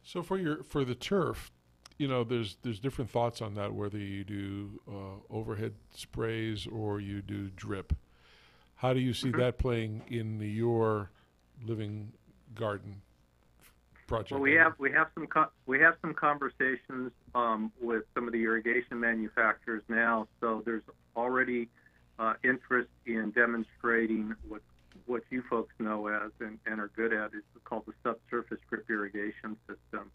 So for the turf, there's different thoughts on that, whether you do overhead sprays or you do drip. How do you see that playing in your living garden project? Well, we have some conversations with some of the irrigation manufacturers now. So there's already interest in demonstrating what you folks know as and are good at is called the subsurface drip irrigation system.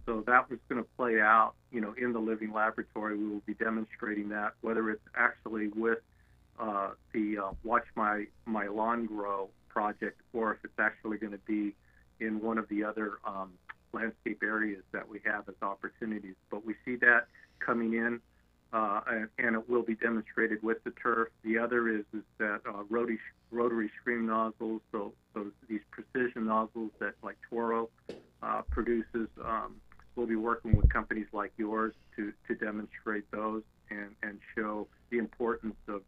So that was going to play out, in the living laboratory. We will be demonstrating that, whether it's actually with the Watch My Lawn Grow project, or if it's actually going to be in one of the other landscape areas that we have as opportunities. But we see that coming in, and it will be demonstrated with the turf. The other is that rotary stream nozzles, so these precision nozzles that like Toro produces. We'll be working with companies like yours to demonstrate those and show the importance of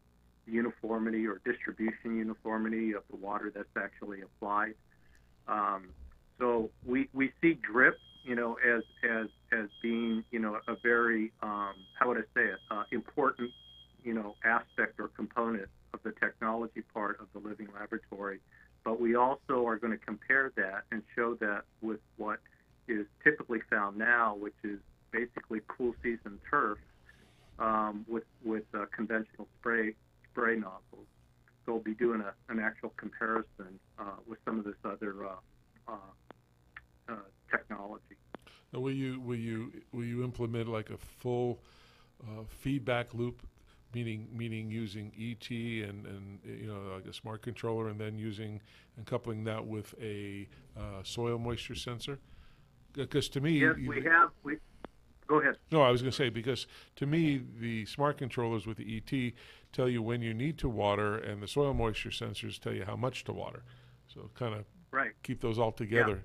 uniformity or distribution uniformity of the water that's actually applied. So we see drip, as being, a very, how would I say it, important, aspect or component of the technology part of the living laboratory. But we also are going to compare that and show that with what is typically found now, which is basically cool season turf with conventional spray nozzles. So we'll be doing an actual comparison with some of this other technology. Now, will you implement like a full feedback loop, meaning using ET and like a smart controller, and then coupling that with a soil moisture sensor? Because to me, yes, go ahead. No, I was going to say, because to me, the smart controllers with the ET tell you when you need to water, and the soil moisture sensors tell you how much to water. So kind of keep those all together.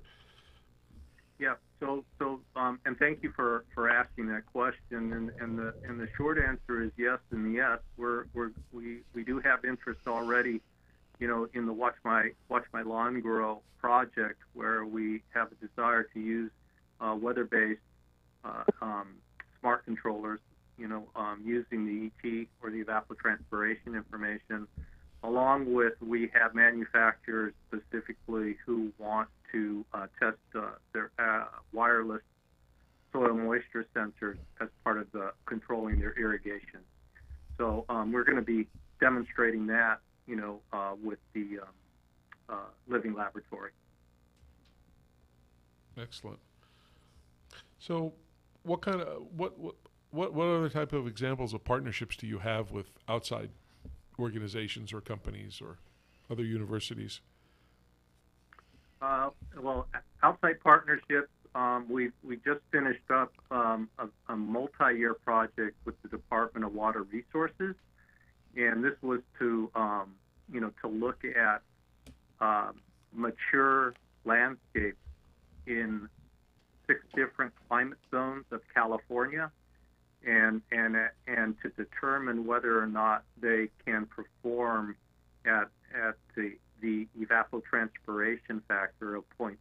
Yeah. So, and thank you for asking that question. And the short answer is yes and yes. We do have interest already, in the Watch My Lawn Grow project, where we have a desire to use weather-based smart controllers, using the ET or the evapotranspiration information, along with we have manufacturers specifically who want to test their wireless soil moisture sensors as part of controlling their irrigation. So we're going to be demonstrating that, with the living laboratory. Excellent. So, what other type of examples of partnerships do you have with outside organizations or companies or other universities? Well, outside partnerships, we just finished up a multi-year project with the Department of Water Resources, and this was to to look at mature landscapes in 6 different climate zones of California, and to determine whether or not they can perform at the evapotranspiration factor of 0.7.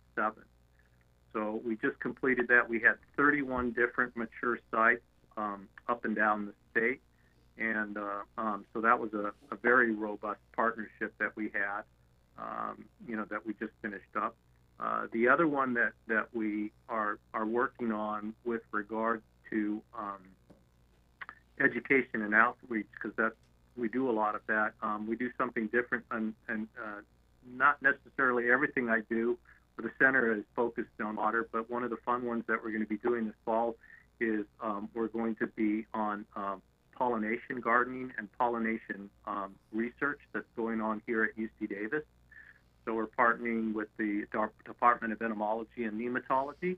So we just completed that. We had 31 different mature sites up and down the state, and so that was a very robust partnership that we had, that we just finished up. The other one that we are working on with regard to education and outreach, because we do a lot of that. We do something different, and not necessarily everything I do for the center is focused on water, but one of the fun ones that we're going to be doing this fall is we're going to be on pollination gardening and pollination research that's going on here at UC Davis. So we're partnering with the Department of Entomology and Nematology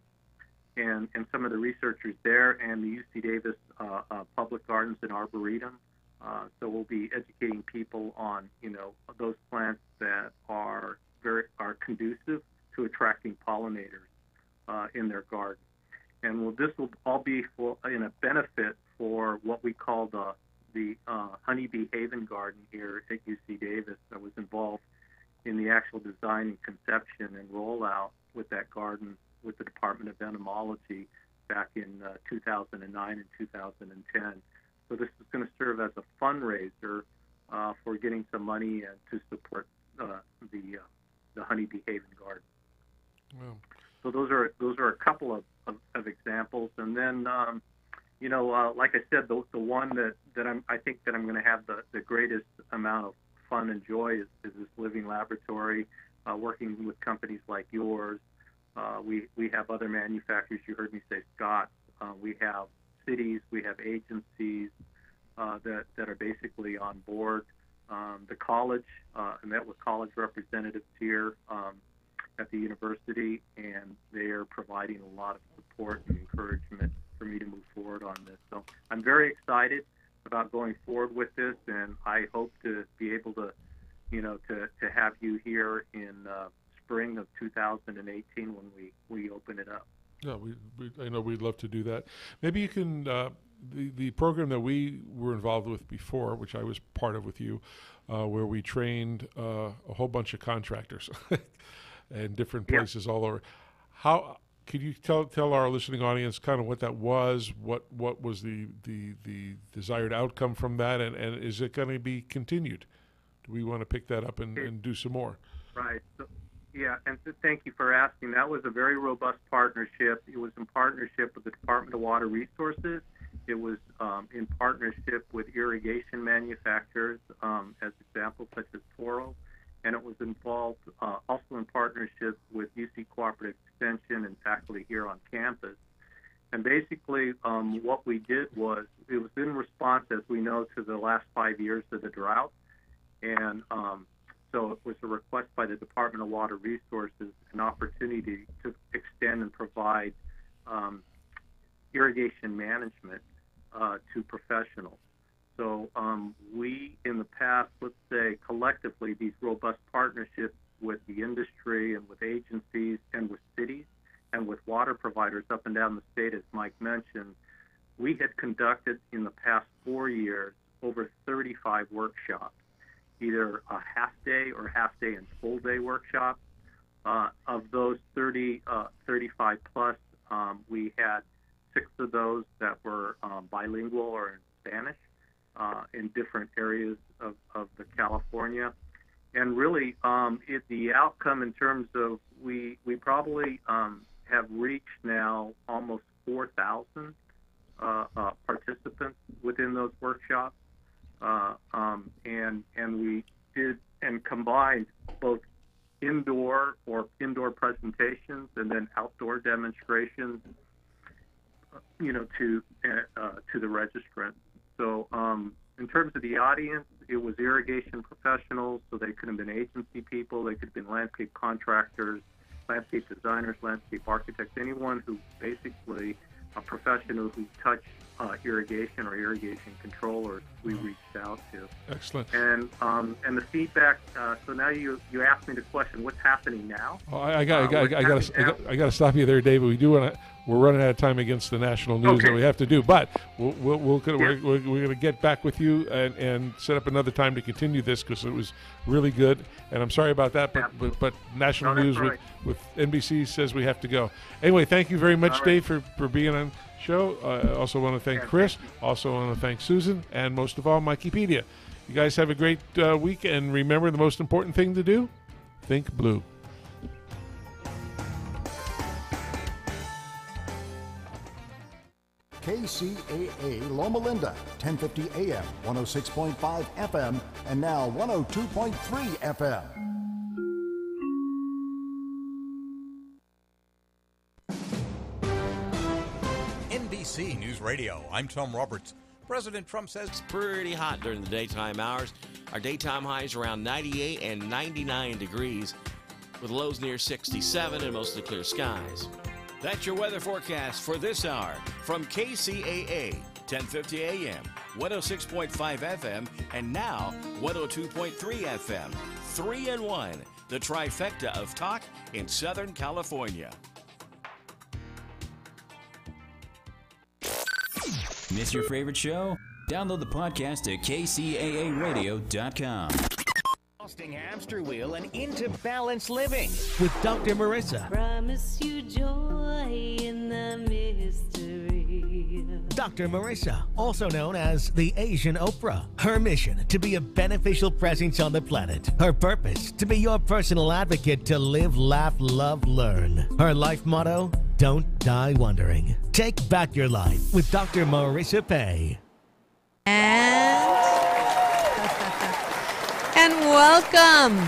and some of the researchers there, and the UC Davis Public Gardens and Arboretum. So we'll be educating people on, those plants that are conducive to attracting pollinators in their garden. And this will all be in a benefit for what we call the Honeybee Haven Garden here at UC Davis. I was involved in the actual design and conception and rollout with that garden with the Department of Entomology back in 2009 and 2010. So this is going to serve as a fundraiser for getting some money to support the Honeybee Haven Garden. Wow. So those are a couple of examples, and then like I said, the one that I think that I'm going to have the greatest amount of fun and joy is this living laboratory, working with companies like yours. We have other manufacturers. You heard me say Scott. We have cities, we have agencies that are basically on board. The college, I met with college representatives here at the university, and they are providing a lot of support and encouragement for me to move forward on this. So I'm very excited about going forward with this, and I hope to be able to, to have you here in spring of 2018 when we open it up. Yeah, I know we'd love to do that. Maybe you can, the program that we were involved with before, which I was part of with you, where we trained a whole bunch of contractors in different places all over. How could you tell our listening audience kind of what that was, what was the desired outcome from that, and is it going to be continued? Do we want to pick that up and do some more? Right. So, yeah, and thank you for asking. That was a very robust partnership. It was in partnership with the Department of Water Resources. It was in partnership with irrigation manufacturers, as examples such as Toro, and it was involved also in partnership with UC Cooperative Extension and faculty here on campus. And basically what we did was, it was in response, as we know, to the last 5 years of the drought. And so it was a request by the Department of Water Resources, an opportunity to extend and provide irrigation management to professionals. So we, in the past, let's say collectively, these robust partnerships with the industry and with agencies and with cities and with water providers up and down the state, as Mike mentioned, we had conducted in the past 4 years over 35 workshops, either a half-day or half-day and full-day workshops. Of those 35 plus, we had 6 of those that were bilingual or in Spanish in different areas of the California. And really, the outcome in terms of we probably have reached now almost 4,000 participants within those workshops. And we did and combined both indoor presentations and then outdoor demonstrations, to the registrants. So in terms of the audience, it was irrigation professionals, so they could have been agency people, they could have been landscape contractors, landscape designers, landscape architects, anyone who basically a professional who touch irrigation or irrigation controllers, we reached out to. Excellent. And the feedback. So now you asked me the question, what's happening now? Oh, I got to stop you there, David. We do want to. We're running out of time against the national news that we have to do, but we're going to get back with you and set up another time to continue this because it was really good. And I'm sorry about that, but national news with NBC says we have to go. Anyway, thank you very much, Dave, for being on the show. I also want to thank Chris. Also want to thank Susan, and most of all, Mikeypedia. You guys have a great week, and remember the most important thing to do: think blue. KCAA Loma Linda, 1050 AM, 106.5 FM, and now 102.3 FM. NBC News Radio, I'm Tom Roberts. President Trump says it's pretty hot during the daytime hours. Our daytime highs around 98 and 99 degrees, with lows near 67 and mostly clear skies. That's your weather forecast for this hour from KCAA, 1050 AM, 106.5 FM, and now 102.3 FM. 3-in-1, the trifecta of talk in Southern California. Miss your favorite show? Download the podcast at kcaaradio.com. Exhausting hamster wheel and into balanced living with Dr. Marissa. Promise you joy in the mystery. Dr. Marissa, also known as the Asian Oprah. Her mission, to be a beneficial presence on the planet. Her purpose, to be your personal advocate to live, laugh, love, learn. Her life motto, don't die wondering. Take back your life with Dr. Marissa Pay. And welcome.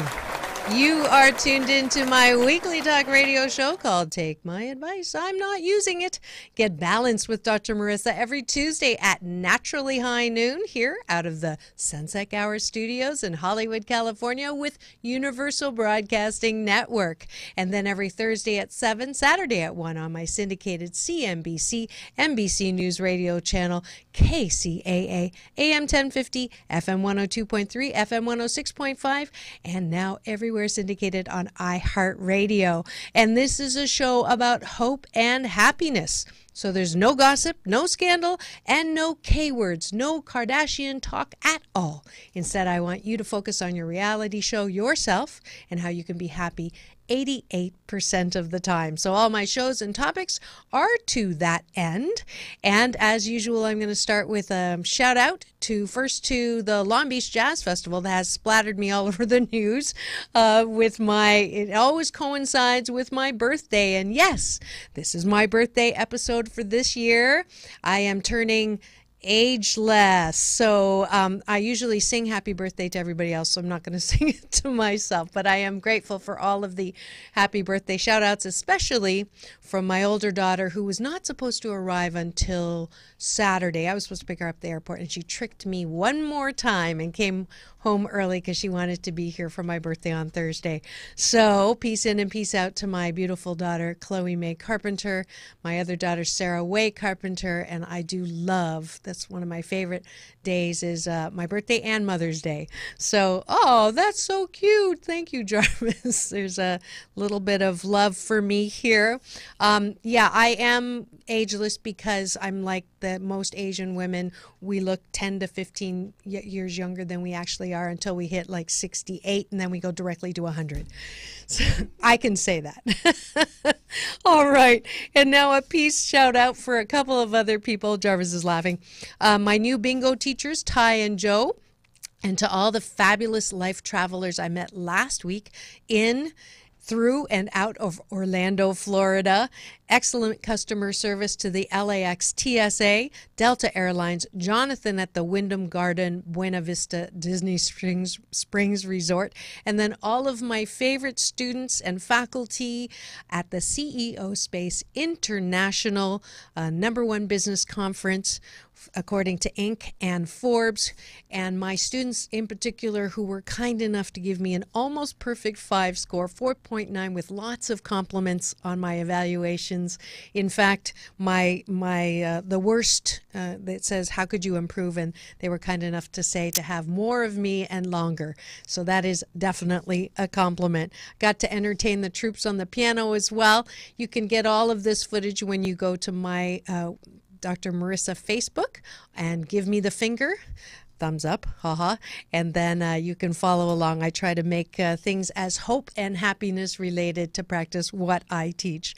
You are tuned into my weekly talk radio show called Take My Advice. I'm not using it. Get balanced with Dr. Marissa every Tuesday at naturally high noon here out of the Sunset Hour Studios in Hollywood, California with Universal Broadcasting Network. And then every Thursday at 7, Saturday at 1 on my syndicated CNBC, NBC News Radio channel, KCAA, AM 1050, FM 102.3, FM 106.5, and now everywhere syndicated on iHeartRadio. And this is a show about hope and happiness. So there's no gossip, no scandal, and no K-words, no Kardashian talk at all. Instead, I want you to focus on your reality show, yourself, and how you can be happy 88% of the time. So all my shows and topics are to that end. And as usual, I'm going to start with a shout out to the Long Beach Jazz Festival that has splattered me all over the news it always coincides with my birthday. And yes, this is my birthday episode for this year. I am turning ageless. So I usually sing happy birthday to everybody else, so I'm not going to sing it to myself. But I am grateful for all of the happy birthday shout outs, especially from my older daughter, who was not supposed to arrive until Saturday. I was supposed to pick her up at the airport, and she tricked me one more time and came home early because she wanted to be here for my birthday on Thursday. So peace in and peace out to my beautiful daughter, Chloe May Carpenter, my other daughter, Sarah Way Carpenter, and I do love, that's one of my favorite days, is my birthday and Mother's Day. So, oh, that's so cute. Thank you, Jarvis. There's a little bit of love for me here. Yeah, I am ageless because I'm like the most Asian women. We look 10 to 15 years younger than we actually are until we hit like 68, and then we go directly to 100. So I can say that. All right. And now a peace shout out for a couple of other people. Jarvis is laughing. My new bingo teachers, Ty and Joe, and to all the fabulous life travelers I met last week through and out of Orlando, Florida. Excellent customer service to the LAX TSA, Delta Airlines, Jonathan at the Wyndham Garden Buena Vista Disney Springs Resort, and then all of my favorite students and faculty at the CEO Space International #1 business conference according to Inc. and Forbes, and my students in particular who were kind enough to give me an almost perfect 5 score, 4.9, with lots of compliments on my evaluations. In fact, the worst that says, how could you improve? And they were kind enough to say to have more of me and longer. So that is definitely a compliment. Got to entertain the troops on the piano as well. You can get all of this footage when you go to my Dr. Marissa Facebook and give me the finger. Thumbs up, haha, and then you can follow along. I try to make things as hope and happiness related to practice what I teach.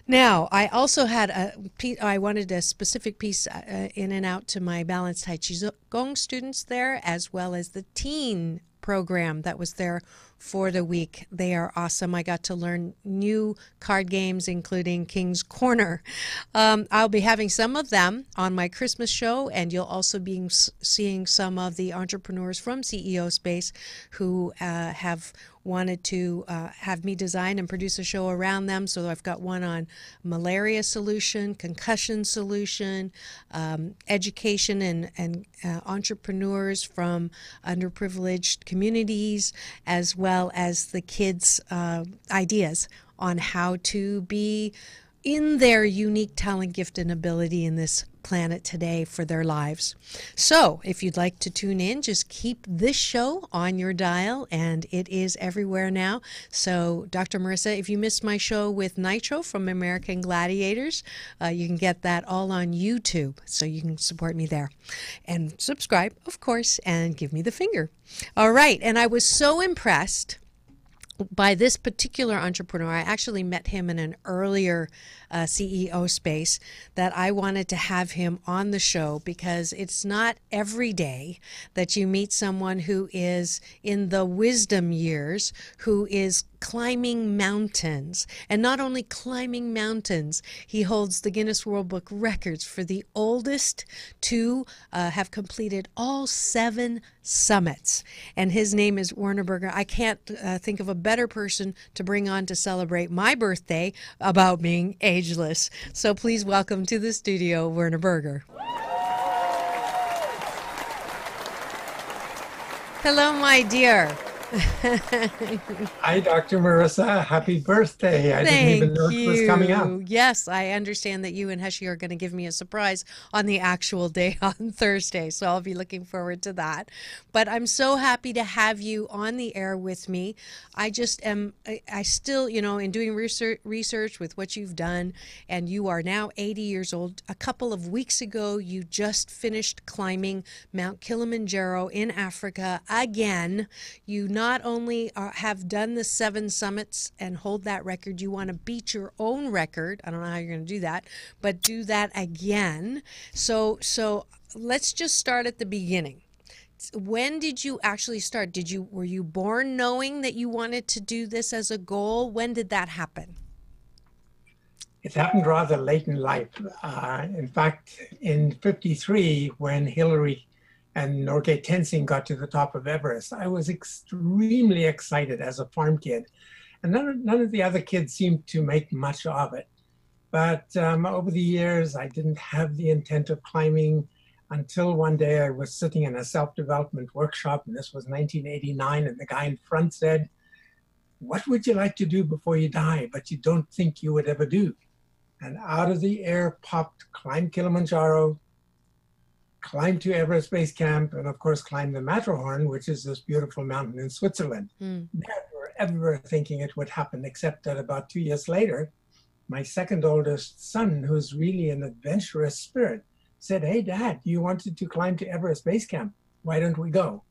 Now, I also had I wanted a specific piece in and out to my balanced Tai Chi Gong students there, as well as the teen program that was there for the week. They are awesome. I got to learn new card games, including King's Corner. I'll be having some of them on my Christmas show, and you'll also be seeing some of the entrepreneurs from CEO Space who have wanted to have me design and produce a show around them. So I've got one on malaria solution, concussion solution, education and entrepreneurs from underprivileged communities, as well as the kids' ideas on how to be in their unique talent, gift, and ability in this planet today for their lives. So if you'd like to tune in, just keep this show on your dial, and it is everywhere now. So Dr. Marissa, if you missed my show with Nitro from American Gladiators, you can get that all on YouTube, so you can support me there. And subscribe, of course, and give me the finger. All right, and I was so impressed by this particular entrepreneur. I actually met him in an earlier CEO Space that I wanted to have him on the show, because it's not every day that you meet someone who is in the wisdom years, who is climbing mountains. And not only climbing mountains, he holds the Guinness World Book records for the oldest to have completed all 7 summits. And his name is Werner Berger. I can't think of a better person to bring on to celebrate my birthday about being ageless. So please welcome to the studio, Werner Berger. Hello, my dear. Hi, Dr. Marissa. Happy birthday. I didn't even know it was coming up. Yes, I understand that you and Heshi are going to give me a surprise on the actual day on Thursday, so I'll be looking forward to that. But I'm so happy to have you on the air with me. I still, in doing research with what you've done, and you are now 80 years old. A couple of weeks ago, you just finished climbing Mount Kilimanjaro in Africa again. You not only have done the 7 summits and hold that record, you want to beat your own record. I don't know how you're going to do that, but do that again. So let's just start at the beginning. When did you actually start? Were you born knowing that you wanted to do this as a goal? When did that happen? It happened rather late in life. In fact, in '53, when Hillary and Norgay Tenzing got to the top of Everest, I was extremely excited as a farm kid. And none of the other kids seemed to make much of it. But over the years, I didn't have the intent of climbing until one day I was sitting in a self-development workshop, and this was 1989, and the guy in front said, "What would you like to do before you die, but you don't think you would ever do?" And out of the air popped climb Kilimanjaro, climb to Everest Base Camp, and of course climb the Matterhorn, which is this beautiful mountain in Switzerland. Never ever thinking it would happen, except that about 2 years later, my second oldest son, who's really an adventurous spirit, said, "Hey, Dad, you wanted to climb to Everest Base Camp. Why don't we go?"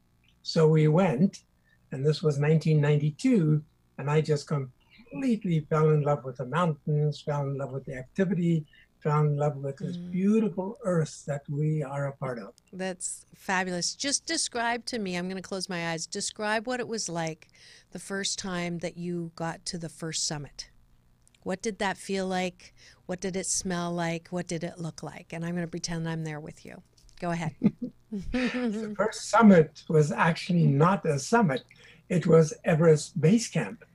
So we went, and this was 1992, and I just completely fell in love with the mountains, fell in love with the activity, fell in love with this beautiful earth that we are a part of. That's fabulous. Just describe to me, I'm going to close my eyes, describe what it was like the first time that you got to the first summit. What did that feel like? What did it smell like? What did it look like? And I'm going to pretend I'm there with you. Go ahead. The first summit was actually not a summit. It was Everest Base Camp.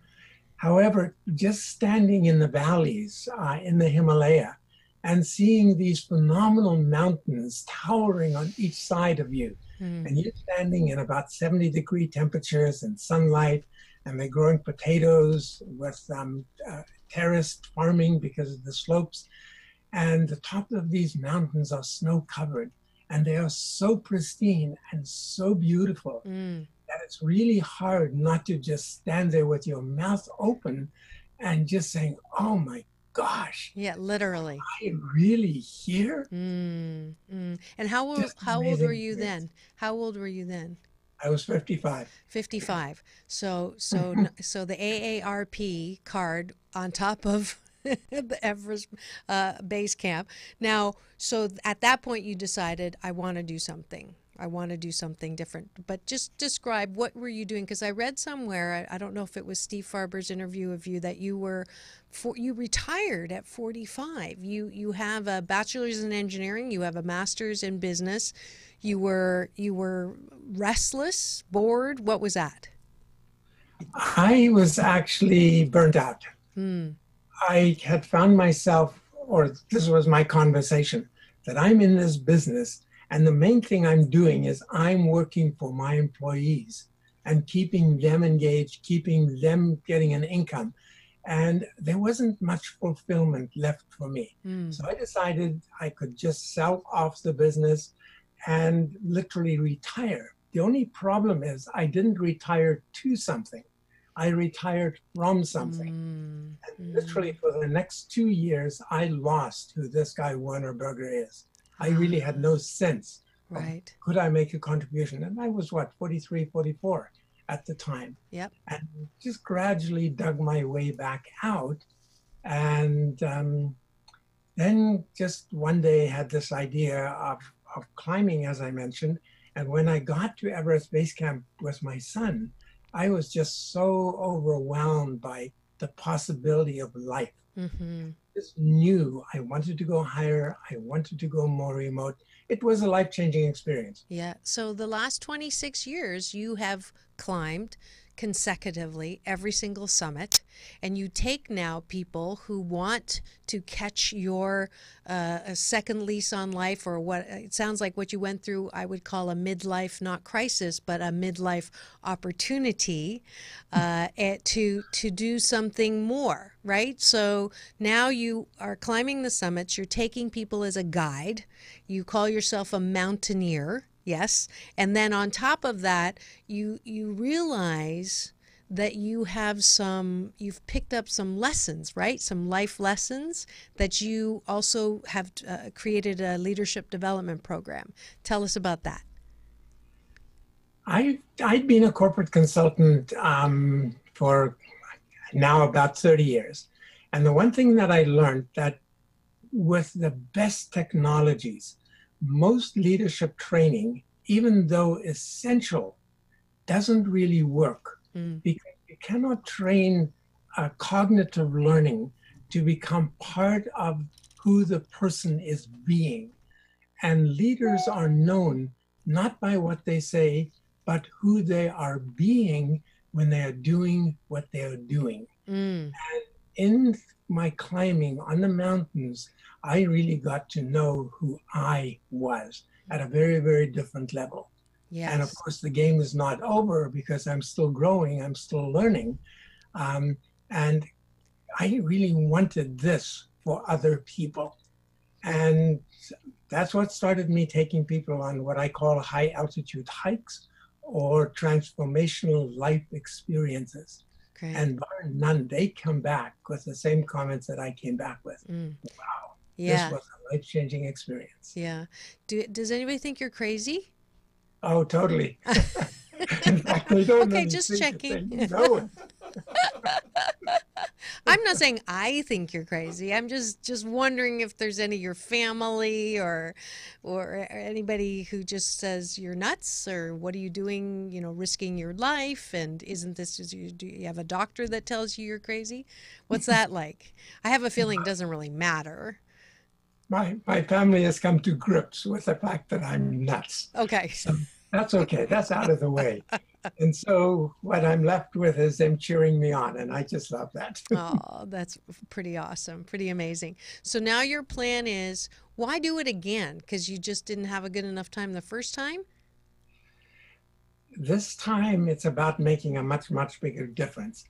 However, just standing in the valleys in the Himalaya and seeing these phenomenal mountains towering on each side of you. And you're standing in about 70-degree temperatures and sunlight, and they're growing potatoes with terraced farming because of the slopes. And the top of these mountains are snow-covered, and they are so pristine and so beautiful that it's really hard not to just stand there with your mouth open and just saying, oh my gosh. Yeah, literally. Are you really here? And how old were you then? How old were you then? I was 55. 55. So the AARP card on top of the Everest base camp. Now, so at that point you decided, I want to do something. I want to do something different. But just describe, what were you doing? Because I read somewhere, I don't know if it was Steve Farber's interview of you, that you retired at 45. You have a bachelor's in engineering. You have a master's in business. You were restless, bored. What was that? I was actually burnt out. I had found myself, or this was my conversation, that I'm in this business, and the main thing I'm doing is I'm working for my employees and keeping them engaged, keeping them getting an income. And there wasn't much fulfillment left for me. So I decided I could just sell off the business and literally retire. The only problem is I didn't retire to something. I retired from something. And literally for the next 2 years, I lost who this guy Werner Berger is. I really had no sense. Right. Could I make a contribution? And I was, 43, 44 at the time. Yep. And just gradually dug my way back out. And then just one day had this idea of climbing, as I mentioned. And when I got to Everest Base Camp with my son, I was just so overwhelmed by the possibility of life. Just knew I wanted to go higher. I wanted to go more remote. It was a life-changing experience. Yeah. So the last 26 years, you have climbed consecutively every single summit, and you take now people who want to catch your a second lease on life, or what it sounds like what you went through, I would call a midlife, not crisis, but a midlife opportunity to do something more, right? So now you are climbing the summits, you're taking people as a guide, you call yourself a mountaineer. Yes. And then on top of that, you realize that you've picked up some lessons, right? Some life lessons, that you also have created a leadership development program. Tell us about that. I'd been a corporate consultant for now about 30 years. And the one thing that I learned, that with the best technologies, most leadership training, even though essential, doesn't really work because you cannot train cognitive learning to become part of who the person is being. And leaders are known not by what they say, but who they are being when they are doing what they are doing. And in my climbing on the mountains, I really got to know who I was at a very, very different level. Yes. And of course, the game is not over because I'm still growing, I'm still learning. And I really wanted this for other people. And that's what started me taking people on what I call high altitude hikes or transformational life experiences. Great. And bar none, they come back with the same comments that I came back with. Wow. Yeah. This was a life-changing experience. Yeah. Does anybody think you're crazy? Oh, totally. In fact, they don't Okay, really just think it, checking. they know it. I'm not saying I think you're crazy. I'm just wondering if there's any of your family or anybody who just says you're nuts, or what are you doing, risking your life, and isn't this do you have a doctor that tells you you're crazy? What's that like? I have a feeling it doesn't really matter. My family has come to grips with the fact that I'm nuts. Okay. So that's okay. That's out of the way. And so what I'm left with is them cheering me on, and I just love that. Oh, that's pretty awesome. Pretty amazing. So now your plan is, why do it again? Because you just didn't have a good enough time the first time? This time it's about making a much, much bigger difference.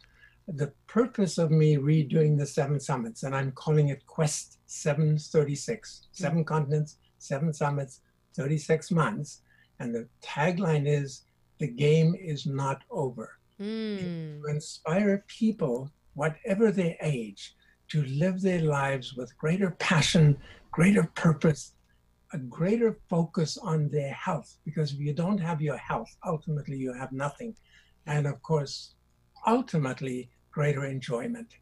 The purpose of me redoing the 7 summits, and I'm calling it Quest 736, 7 continents, 7 summits, 36 months. And the tagline is, the game is not over. To inspire people, whatever their age, to live their lives with greater passion, greater purpose, a greater focus on their health. Because if you don't have your health, ultimately you have nothing. And of course, ultimately, greater enjoyment.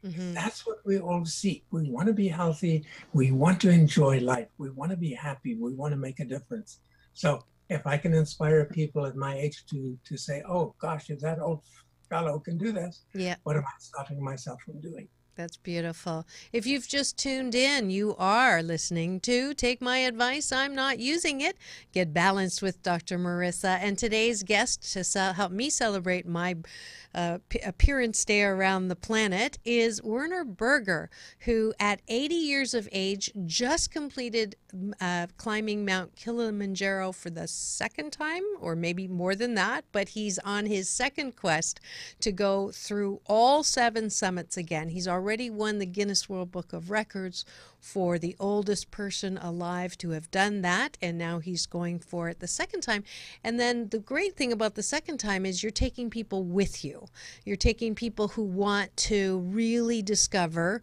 That's what we all seek. We want to be healthy. We want to enjoy life. We want to be happy. We want to make a difference. So if I can inspire people at my age to say, oh gosh, if that old fellow can do this, what am I stopping myself from doing? That's beautiful. If you've just tuned in, you are listening to Take My Advice, I'm Not Using It. Get Balanced with Dr. Marissa. And today's guest to help me celebrate my appearance day around the planet is Werner Berger, who at 80 years of age just completed climbing Mount Kilimanjaro for the second time, or maybe more than that, but he's on his second quest to go through all 7 summits again. He's already won the Guinness World Book of Records for the oldest person alive to have done that, and now he's going for it the second time. And then the great thing about the second time is you're taking people with you. You're taking people who want to really discover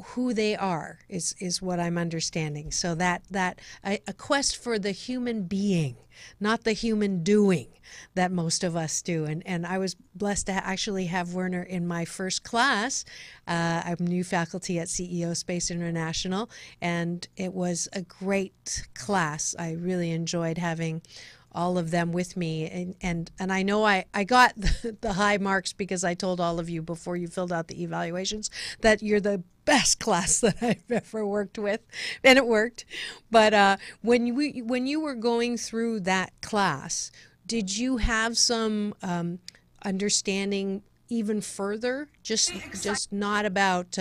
who they are, is what I'm understanding. So that a quest for the human being, not the human doing that most of us do. And I was blessed to actually have Werner in my first class. I'm new faculty at CEO Space International, and it was a great class. I really enjoyed having all of them with me. And I know I got the high marks because I told all of you before you filled out the evaluations that you're the best class that I've ever worked with, and it worked. But when you were going through that class, did you have some understanding even further? Just not about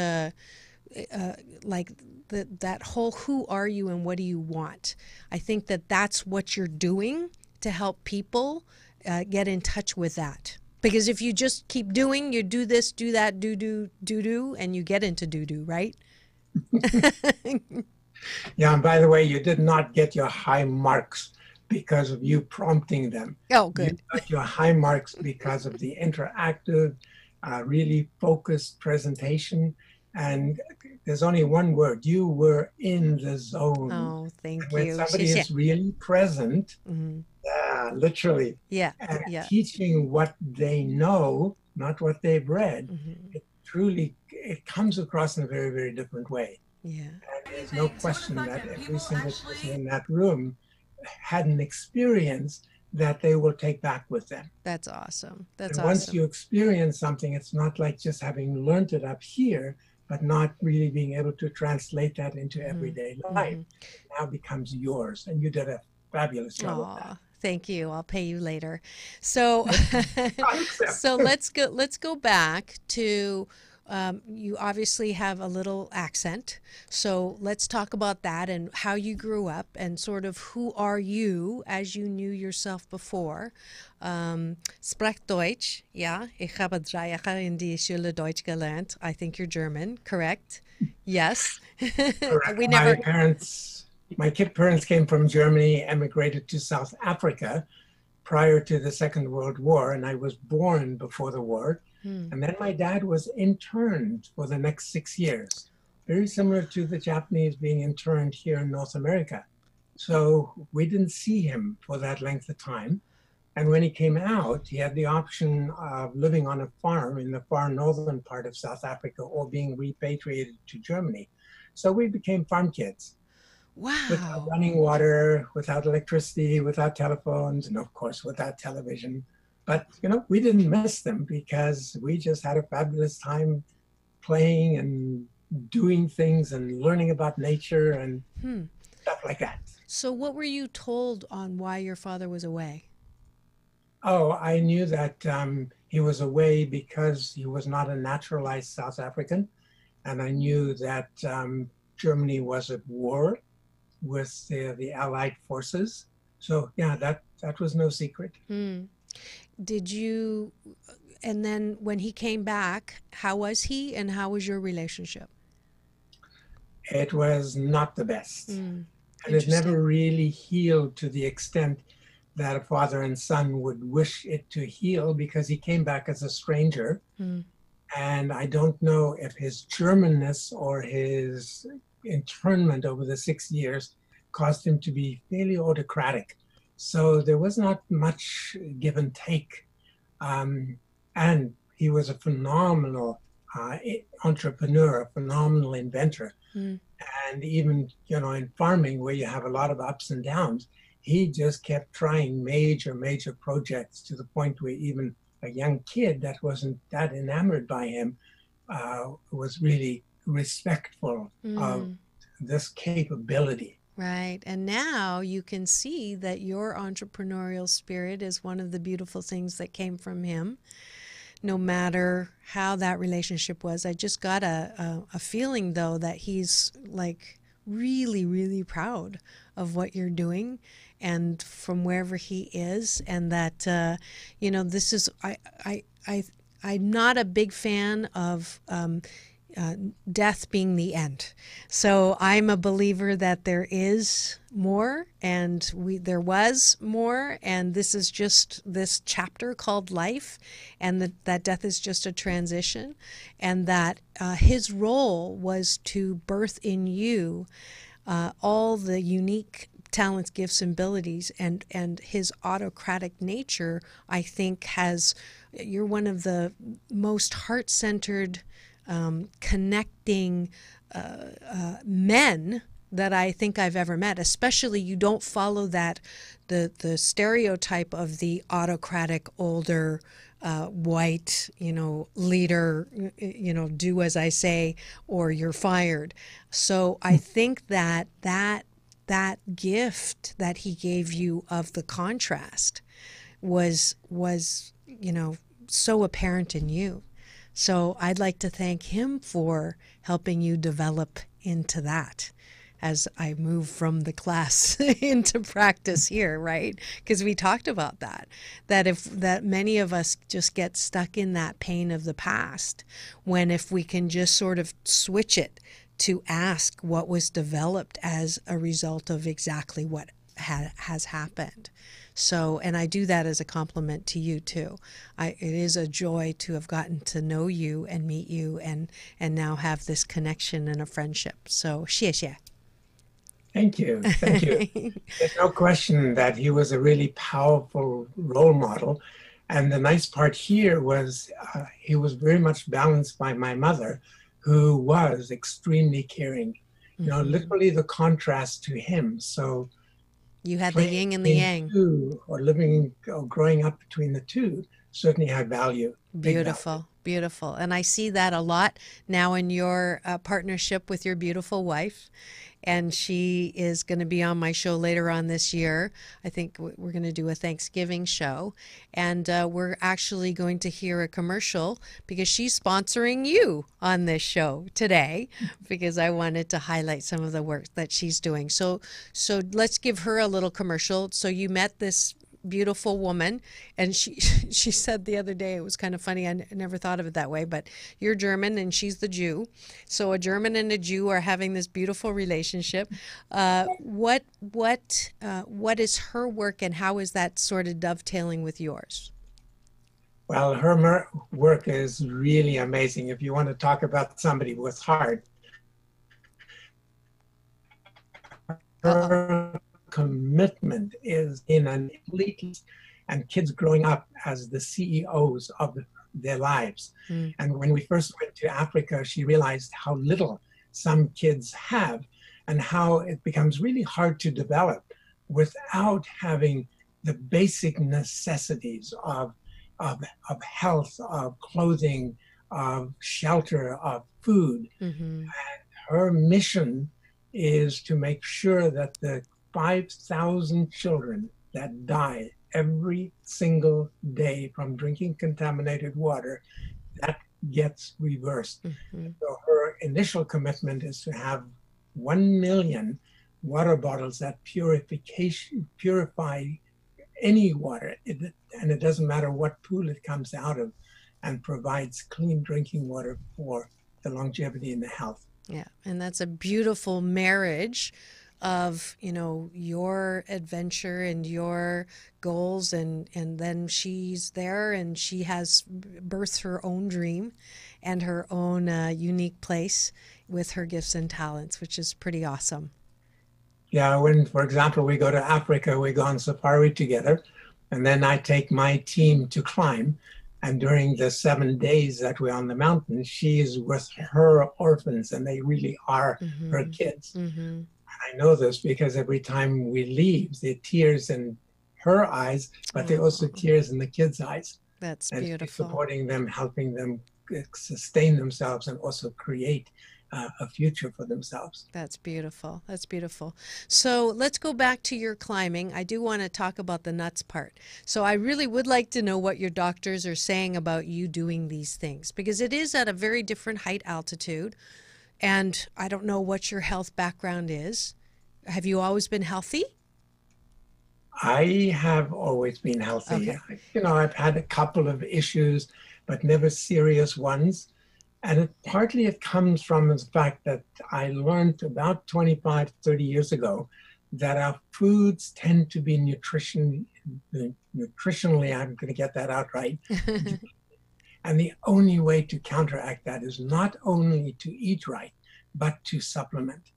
like that whole who are you and what do you want? I think that's what you're doing to help people get in touch with that. Because if you just keep doing, you do this, do that, do, and you get into do, right? Yeah, and by the way, you did not get your high marks because of you prompting them. Oh, good. You got your high marks because of the interactive, really focused presentation. And there's only one word. You were in the zone. Oh, thank when you. Somebody is really present, literally, and teaching what they know, not what they've read, it comes across in a very, very different way. Yeah. And there's no question that every single person in that room had an experience that they will take back with them. That's awesome. And once you experience something, it's not like just having learned it up here, but not really being able to translate that into everyday life. It now becomes yours, and you did a fabulous job of that. Thank you. I'll pay you later. So, so let's go back to. You obviously have a little accent, so let's talk about that and how you grew up and sort of who are you as you knew yourself before. Sprech Deutsch, ja. Ich habe 3 Jahre in die Schule Deutsch gelernt. I think you're German, correct? Yes. Correct. We never. My parents came from Germany, emigrated to South Africa prior to the Second World War, and I was born before the war. And then my dad was interned for the next 6 years, very similar to the Japanese being interned here in North America. So we didn't see him for that length of time. And when he came out, he had the option of living on a farm in the far northern part of South Africa or being repatriated to Germany. So we became farm kids. Wow. Without running water, without electricity, without telephones, and of course without television. But, we didn't miss them because we just had a fabulous time playing and doing things and learning about nature and stuff like that. So what were you told on why your father was away? Oh, I knew that he was away because he was not a naturalized South African. And I knew that Germany was at war with the Allied forces. So yeah, that was no secret. Did you, and then when he came back, how was he and how was your relationship? It was not the best. And it never really healed to the extent that a father and son would wish it to heal, because he came back as a stranger. And I don't know if his Germanness or his internment over the 6 years caused him to be fairly autocratic. So there was not much give and take. And he was a phenomenal entrepreneur, a phenomenal inventor. And even, you know, in farming, where you have a lot of ups and downs, he just kept trying major projects, to the point where even a young kid that wasn't that enamored by him was really respectful of this capability. Right. And now you can see that your entrepreneurial spirit is one of the beautiful things that came from him, no matter how that relationship was. I just got a feeling, though, that he's like really proud of what you're doing and from wherever he is, and that you know, this is I'm not a big fan of death being the end. So I'm a believer that there is more, and there was more, and this is just this chapter called life, and that death is just a transition, and that his role was to birth in you all the unique talents, gifts, and abilities, and his autocratic nature, I think, you're one of the most heart-centered, connecting men that I think I've ever met. Especially, you don't follow the stereotype of the autocratic, older, white, leader, do as I say or you're fired. So I think that gift that he gave you of the contrast was so apparent in you. So I'd like to thank him for helping you develop into that as I move from the class into practice here, right? Because we talked about that many of us just get stuck in that pain of the past, when if we can just sort of switch it to ask what was developed as a result of exactly what has happened. So, and I do that as a compliment to you too. It is a joy to have gotten to know you and meet you, and now have this connection and a friendship. So, 谢谢. Thank you. There's no question that he was a really powerful role model. And the nice part here was he was very much balanced by my mother, who was extremely caring. Literally the contrast to him. So you had the yin and the yang. Or living or growing up between the two certainly had value. Beautiful. And I see that a lot now in your partnership with your beautiful wife. And she is going to be on my show later on this year. I think we're going to do a Thanksgiving show. And we're actually going to hear a commercial, because she's sponsoring you on this show today, because I wanted to highlight some of the work that she's doing. So let's give her a little commercial. So you met this beautiful woman, and she said the other day, it was kind of funny, I never thought of it that way, but you're German and she's the Jew, so a German and a Jew are having this beautiful relationship. What is her work, and how is that sort of dovetailing with yours? Well, her work is really amazing. If you want to talk about somebody with heart, her commitment is in an elite, and kids growing up as the CEOs of their lives. And when we first went to Africa, she realized how little some kids have, and how it becomes really hard to develop without having the basic necessities of health, of clothing, of shelter, of food. And her mission is to make sure that the 5,000 children that die every single day from drinking contaminated water, that gets reversed. So her initial commitment is to have 1 million water bottles that purify any water, and it doesn't matter what pool it comes out of, and provides clean drinking water for the longevity and the health. Yeah, and that's a beautiful marriage of, you know, your adventure and your goals, and then she's there and she has birthed her own dream and her own unique place with her gifts and talents, which is pretty awesome. Yeah, when, for example, we go to Africa, we go on safari together, and then I take my team to climb. And during the 7 days that we're on the mountain, she is with her orphans, and they really are her kids. I know this because every time we leave, there are tears in her eyes, but there are also tears in the kids' eyes. That's and beautiful. Supporting them, helping them sustain themselves, and also create a future for themselves. That's beautiful. That's beautiful. So let's go back to your climbing. I do want to talk about the nuts part. So I really would like to know what your doctors are saying about you doing these things, because it is at a very different height altitude. And I don't know what your health background is. Have you always been healthy? I have always been healthy. Okay. You know, I've had a couple of issues, but never serious ones. And partly it comes from the fact that I learned about 25, 30 years ago that our foods tend to be nutritionally, I'm going to get that out right. And the only way to counteract that is not only to eat right, but to supplement.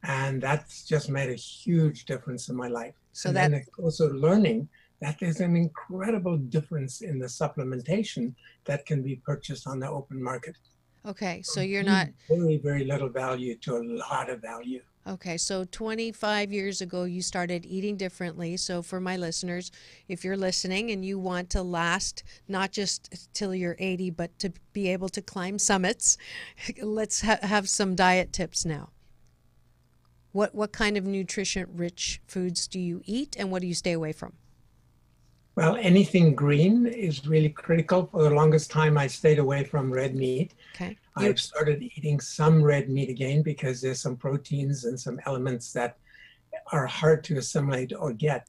And that's just made a huge difference in my life. So and then also learning that there's an incredible difference in the supplementation that can be purchased on the open market. Okay, so you're not... Very, very little value to a lot of value. Okay, so 25 years ago, you started eating differently. So for my listeners, if you're listening and you want to last not just till you're 80, but to be able to climb summits, let's have some diet tips now. What kind of nutrition-rich foods do you eat, and what do you stay away from? Well, anything green is really critical. For the longest time, I stayed away from red meat. Okay. I've started eating some red meat again because there's some proteins and some elements that are hard to assimilate or get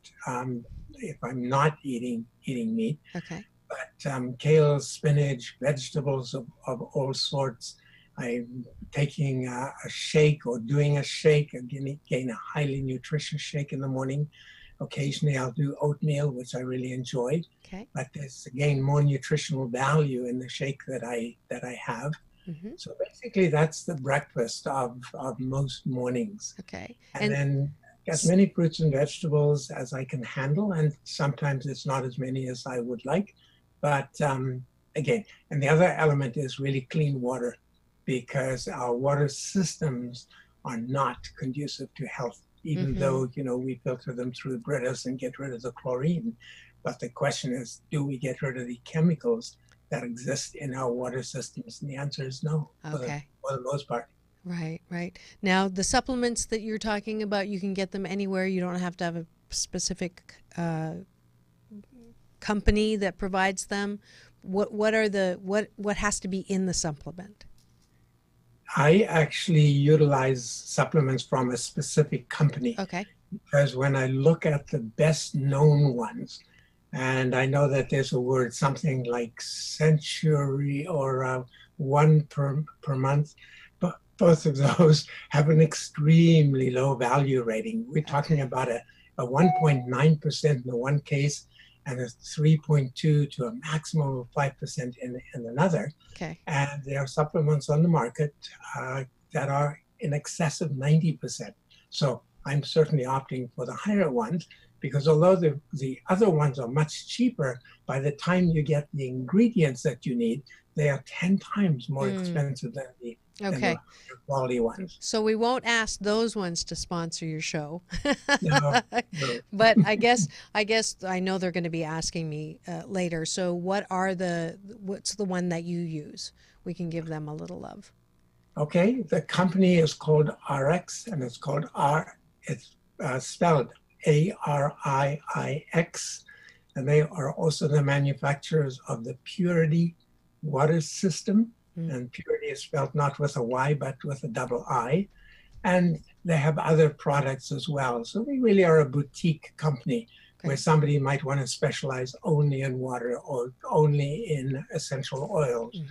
if I'm not eating meat. Okay. But kale, spinach, vegetables of all sorts. I'm taking a shake or doing a shake, again, a highly nutritious shake in the morning. Occasionally I'll do oatmeal, which I really enjoy. Okay. But there's, again, more nutritional value in the shake that I have. So basically that's the breakfast of most mornings. Okay. And then as many fruits and vegetables as I can handle, and sometimes it's not as many as I would like. But again, and the other element is really clean water, because our water systems are not conducive to health, even though, you know, we filter them through British and get rid of the chlorine. But the question is, do we get rid of the chemicals that exist in our water systems? And the answer is no, Okay. for the most part. Right, right. Now, the supplements that you're talking about, you can get them anywhere. You don't have to have a specific company that provides them. What has to be in the supplement? I actually utilize supplements from a specific company. Okay. Because when I look at the best known ones, and I know that there's a word, something like century or one per month, but both of those have an extremely low value rating. We're talking about a 1.9% in the one case and a 3.2 to a maximum of 5% in another. Okay. And there are supplements on the market that are in excess of 90%. So I'm certainly opting for the higher ones, because although the other ones are much cheaper, by the time you get the ingredients that you need, they are 10 times more expensive than the quality ones. So we won't ask those ones to sponsor your show. No. But I guess I know they're going to be asking me later. So what's the one that you use? We can give them a little love. Okay, the company is called RX, and it's called it's spelled ARIIX, and they are also the manufacturers of the Purity water system. And Purity is spelled not with a Y, but with a double I. And they have other products as well. So we really are a boutique company where somebody might want to specialize only in water or only in essential oils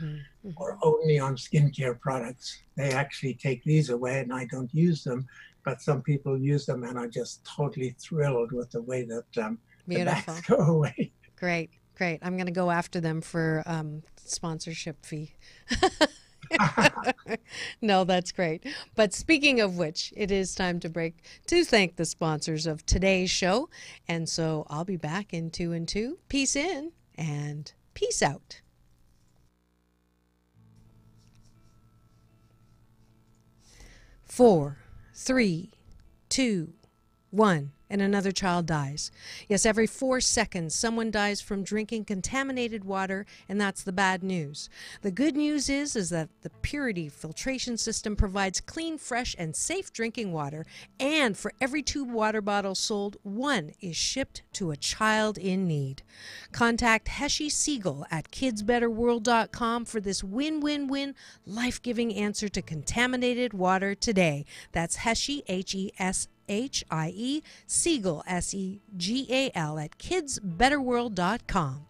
or only on skincare products. They actually take these away and I don't use them, but some people use them and are just totally thrilled with the way that the bags go away. Great. Great. I'm going to go after them for sponsorship fee. No, that's great. But speaking of which, it is time to break to thank the sponsors of today's show. And so I'll be back in 2 and 2. Peace in and peace out. Four, 3, 2, 1. And another child dies. Yes, every 4 seconds, someone dies from drinking contaminated water, and that's the bad news. The good news is that the Purity filtration system provides clean, fresh, and safe drinking water, and for every 2 water bottles sold, 1 is shipped to a child in need. Contact Heshy Siegel at kidsbetterworld.com for this win-win-win, life-giving answer to contaminated water today. That's Heshy, H-I-E, Siegel, S-E-G-A-L, at kidsbetterworld.com.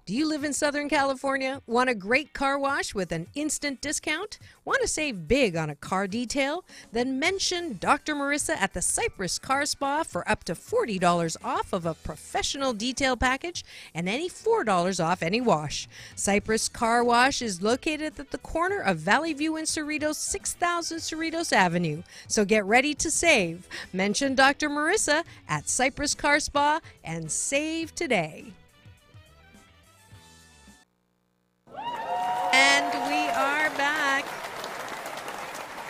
Do you live in Southern California? Want a great car wash with an instant discount? Want to save big on a car detail? Then mention Dr. Marissa at the Cypress Car Spa for up to $40 off of a professional detail package and any $4 off any wash. Cypress Car Wash is located at the corner of Valley View and Cerritos, 6000 Cerritos Avenue. So get ready to save. Mention Dr. Marissa at Cypress Car Spa and save today. And we are back.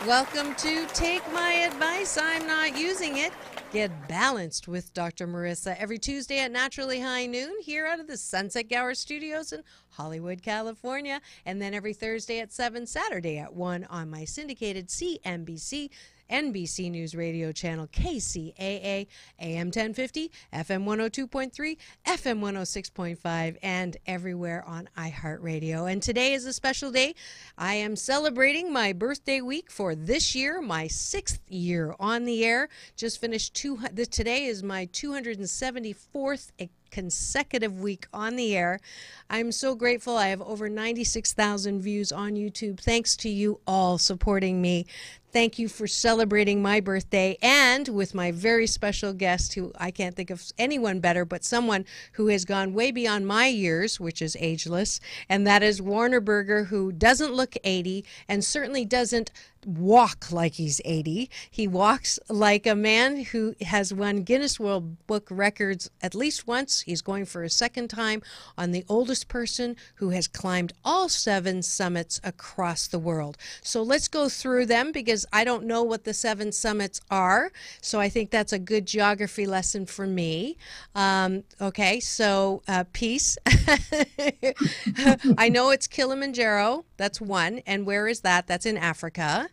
Welcome to Take My Advice. I'm not using it. Get balanced with Dr. Marissa every Tuesday at naturally high noon here out of the Sunset Gower Studios in Hollywood, California. And then every Thursday at 7, Saturday at 1 on my syndicated CNBC NBC News Radio channel KCAA, AM 1050, FM 102.3, FM 106.5, and everywhere on iHeartRadio. And today is a special day. I am celebrating my birthday week for this year, my 6th year on the air. Just finished today is my 274th consecutive week on the air. I'm so grateful. I have over 96,000 views on YouTube. Thanks to you all supporting me. Thank you for celebrating my birthday, and with my very special guest, who I can't think of anyone better, but someone who has gone way beyond my years, which is ageless, and that is Warner Berger, who doesn't look 80 and certainly doesn't walk like he's 80. He walks like a man who has won Guinness World Book Records at least once. He's going for a second time on the oldest person who has climbed all 7 summits across the world. So let's go through them, because I don't know what the 7 summits are. So I think that's a good geography lesson for me. Okay, so peace. I know it's Kilimanjaro. That's one. And where is that? That's in Africa.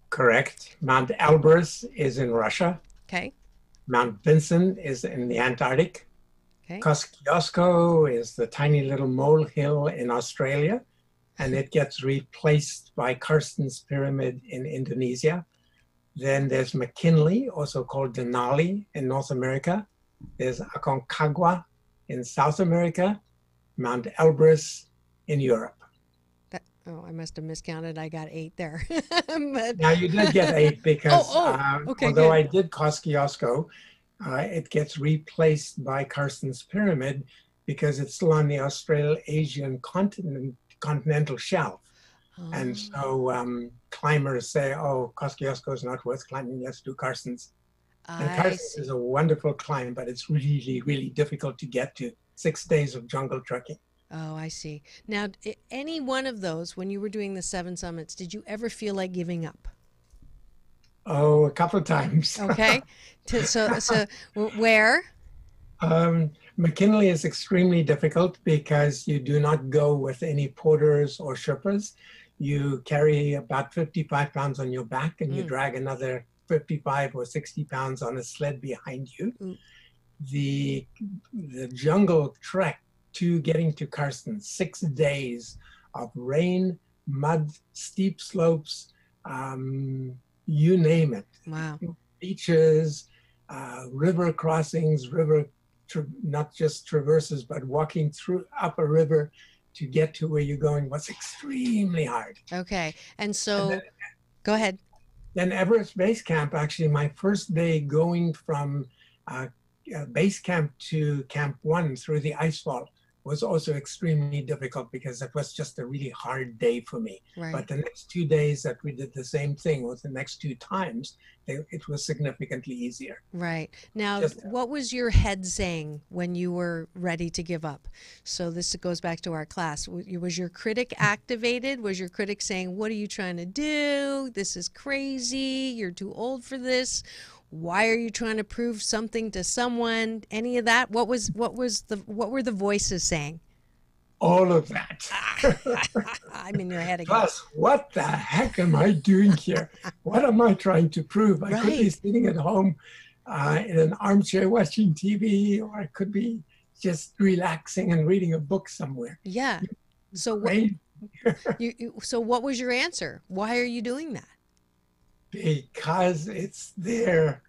Correct. Mount Elbrus is in Russia. Okay. Mount Vinson is in the Antarctic. Okay. Kosciuszko is the tiny little molehill in Australia, and it gets replaced by Karsten's Pyramid in Indonesia. Then there's McKinley, also called Denali in North America. There's Aconcagua in South America. Mount Elbrus in Europe. Oh, I must have miscounted. I got 8 there. Now you did get 8 because okay, although good. I did Kosciuszko, it gets replaced by Karsten's Pyramid because it's still on the Australasian continental shelf. Oh. And so climbers say, oh, Kosciuszko is not worth climbing, let's do Karsten's. And Karsten's is a wonderful climb, but it's really, really difficult to get to. 6 days of jungle trekking. Oh, I see. Now, any one of those, when you were doing the 7 summits, did you ever feel like giving up? Oh, a couple of times. Okay. So where? McKinley is extremely difficult because you do not go with any porters or Sherpas. You carry about 55 pounds on your back and you drag another 55 or 60 pounds on a sled behind you. The jungle trek to getting to Carson, 6 days of rain, mud, steep slopes, you name it. Wow. Beaches, river crossings, not just traverses, but walking up a river to get to where you're going was extremely hard. Okay. And so, go ahead. Then Everest Base Camp, actually, my first day going from base camp to Camp 1 through the icefall was also extremely difficult because it was just a really hard day for me. Right. But the next 2 days that we did the same thing, or the next 2 times, it was significantly easier. Right. Now, what was your head saying when you were ready to give up? So this goes back to our class. Was your critic activated? Was your critic saying, what are you trying to do? This is crazy. You're too old for this. Why are you trying to prove something to someone? Any of that? What were the voices saying? All of that. I'm in your head again. Plus, what the heck am I doing here? What am I trying to prove? I could be sitting at home in an armchair watching TV, or I could be just relaxing and reading a book somewhere. Yeah. So so what was your answer? Why are you doing that? Because it's there.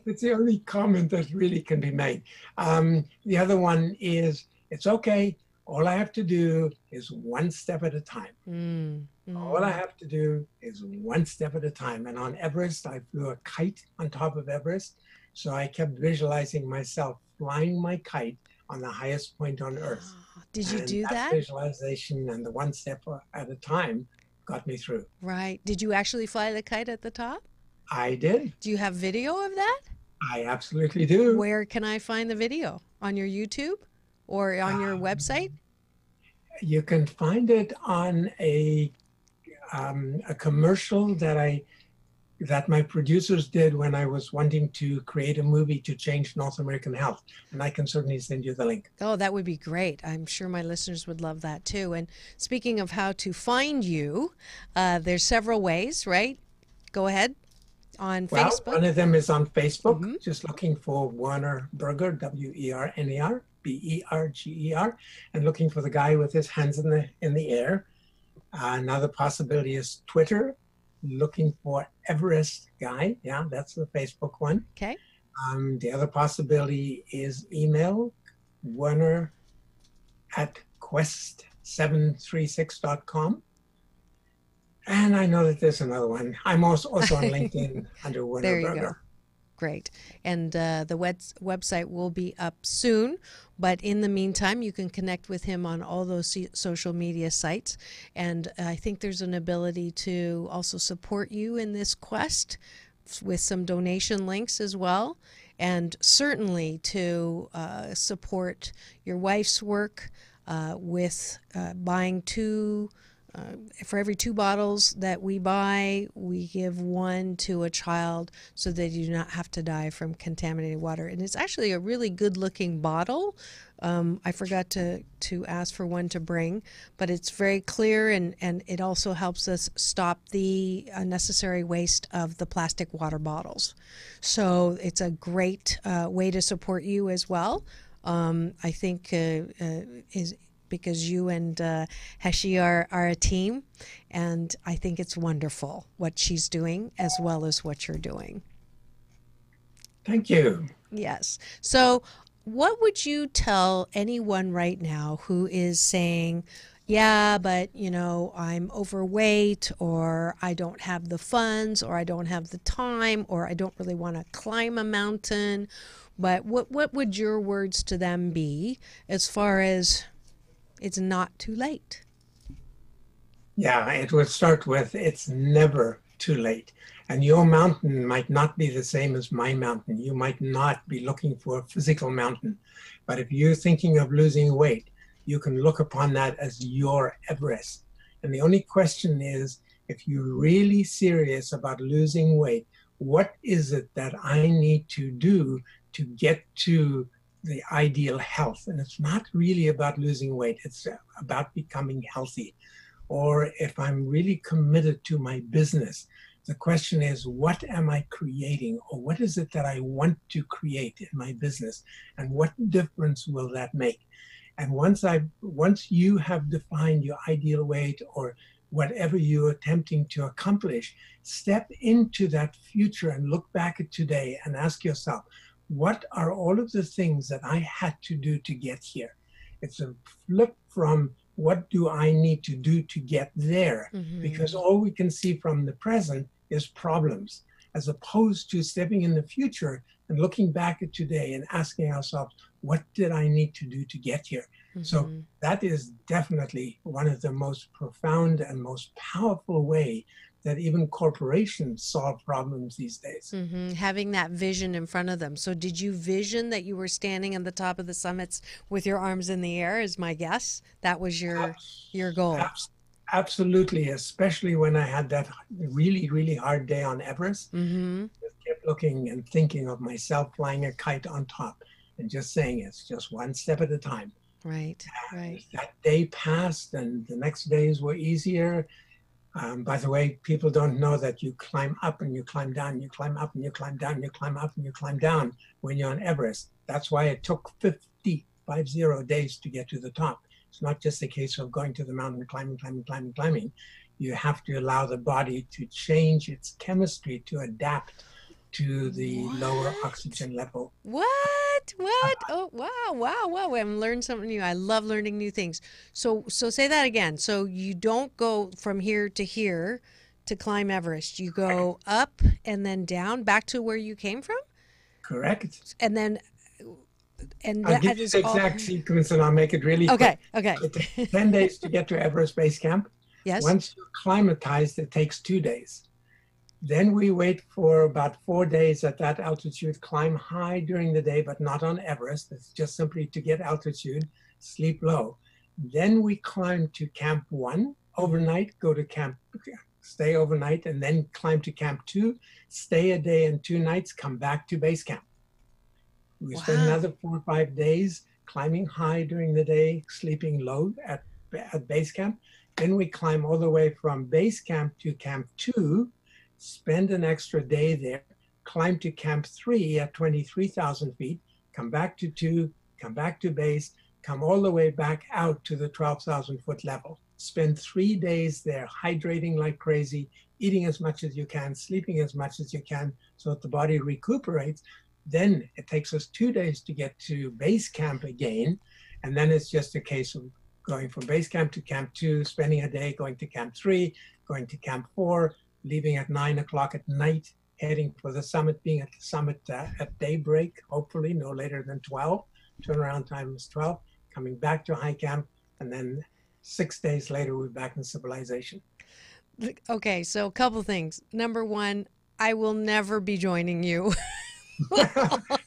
It's the only comment that really can be made. The other one is, it's okay. All I have to do is one step at a time. All I have to do is one step at a time. And on Everest, I flew a kite on top of Everest. So I kept visualizing myself flying my kite on the highest point on Earth. Did you do that? Visualization and the one step at a time got me through. Right. Did you actually fly the kite at the top? I did. Do you have video of that? I absolutely do. Where can I find the video? On your YouTube or on your website? You can find it on a commercial that my producers did when I was wanting to create a movie to change North American health. And I can certainly send you the link. Oh, that would be great. I'm sure my listeners would love that too. And speaking of how to find you, there's several ways, right? Go ahead. On Facebook? One of them is on Facebook, just looking for Werner Berger, WERNER, BERGER, and looking for the guy with his hands in the air. Another possibility is Twitter, looking for Everest Guy. Yeah, that's the Facebook one. Okay. The other possibility is email, werner@quest736.com. And I know that there's another one. I'm also on LinkedIn under Werner There you Berger. go. Great. And the website will be up soon. But in the meantime, you can connect with him on all those social media sites. And I think there's an ability to also support you in this quest with some donation links as well. And certainly to support your wife's work with buying for every 2 bottles that we buy, we give 1 to a child so they do not have to die from contaminated water. And it's actually a really good looking bottle. I forgot to ask for one to bring, but it's very clear and it also helps us stop the unnecessary waste of the plastic water bottles. So it's a great way to support you as well. I think because you and Heshi are a team, and I think it's wonderful what she's doing as well as what you're doing. Thank you. Yes. So what would you tell anyone right now who is saying, yeah, but, I'm overweight, or I don't have the funds, or I don't have the time, or I don't really want to climb a mountain, but what would your words to them be as far as it's not too late? Yeah, it would start with, it's never too late. And your mountain might not be the same as my mountain. You might not be looking for a physical mountain. But if you're thinking of losing weight, you can look upon that as your Everest. And the only question is, if you're really serious about losing weight, what is it that I need to do to get to the ideal health. And it's not really about losing weight. It's about becoming healthy. Or if I'm really committed to my business, the question is, what am I creating? Or what is it that I want to create in my business? And what difference will that make? And once you have defined your ideal weight or whatever you're attempting to accomplish, step into that future and look back at today and ask yourself, what are all of the things that I had to do to get here? It's a flip from what do I need to do to get there? Because all we can see from the present is problems, as opposed to stepping in the future and looking back at today and asking ourselves, what did I need to do to get here? So that is definitely one of the most profound and most powerful way that even corporations solve problems these days. Having that vision in front of them. So did you vision that you were standing on the top of the summits with your arms in the air, is my guess? That was your goal. Absolutely, especially when I had that really, really hard day on Everest. Just kept looking and thinking of myself flying a kite on top and just saying it's just one step at a time. Right. That day passed and the next days were easier. By the way, people don't know that you climb up and you climb down, you climb up and you climb down, you climb up and you climb down when you're on Everest. That's why it took 50 days to get to the top. It's not just a case of going to the mountain, climbing. You have to allow the body to change its chemistry to adapt to the lower oxygen level. What? Oh, wow. I've learned something new. I love learning new things. So say that again. So you don't go from here to climb Everest. You go up and then down back to where you came from? Correct. And then... I'll give you the exact sequence and I'll make it really quick. Okay. It takes 10 days to get to Everest Base Camp. Yes. Once you're acclimatized, it takes 2 days. Then we wait for about 4 days at that altitude, climb high during the day, but not on Everest. It's just simply to get altitude, sleep low. Then we climb to Camp 1 overnight, go to camp, stay overnight, and then climb to Camp 2, stay a day and 2 nights, come back to base camp. We spend another 4 or 5 days climbing high during the day, sleeping low at base camp. Then we climb all the way from base camp to Camp 2, spend an extra day there, climb to Camp 3 at 23,000 feet, come back to 2, come back to base, come all the way back out to the 12,000 foot level. Spend 3 days there hydrating like crazy, eating as much as you can, sleeping as much as you can so that the body recuperates. Then it takes us 2 days to get to base camp again. And then it's just a case of going from base camp to Camp 2, spending a day, going to Camp 3, going to Camp 4, leaving at 9 o'clock at night, heading for the summit, being at the summit at daybreak, hopefully no later than 12. Turnaround time is 12, coming back to high camp. And then 6 days later, we're back in civilization. Okay, so a couple things. Number one, I will never be joining you.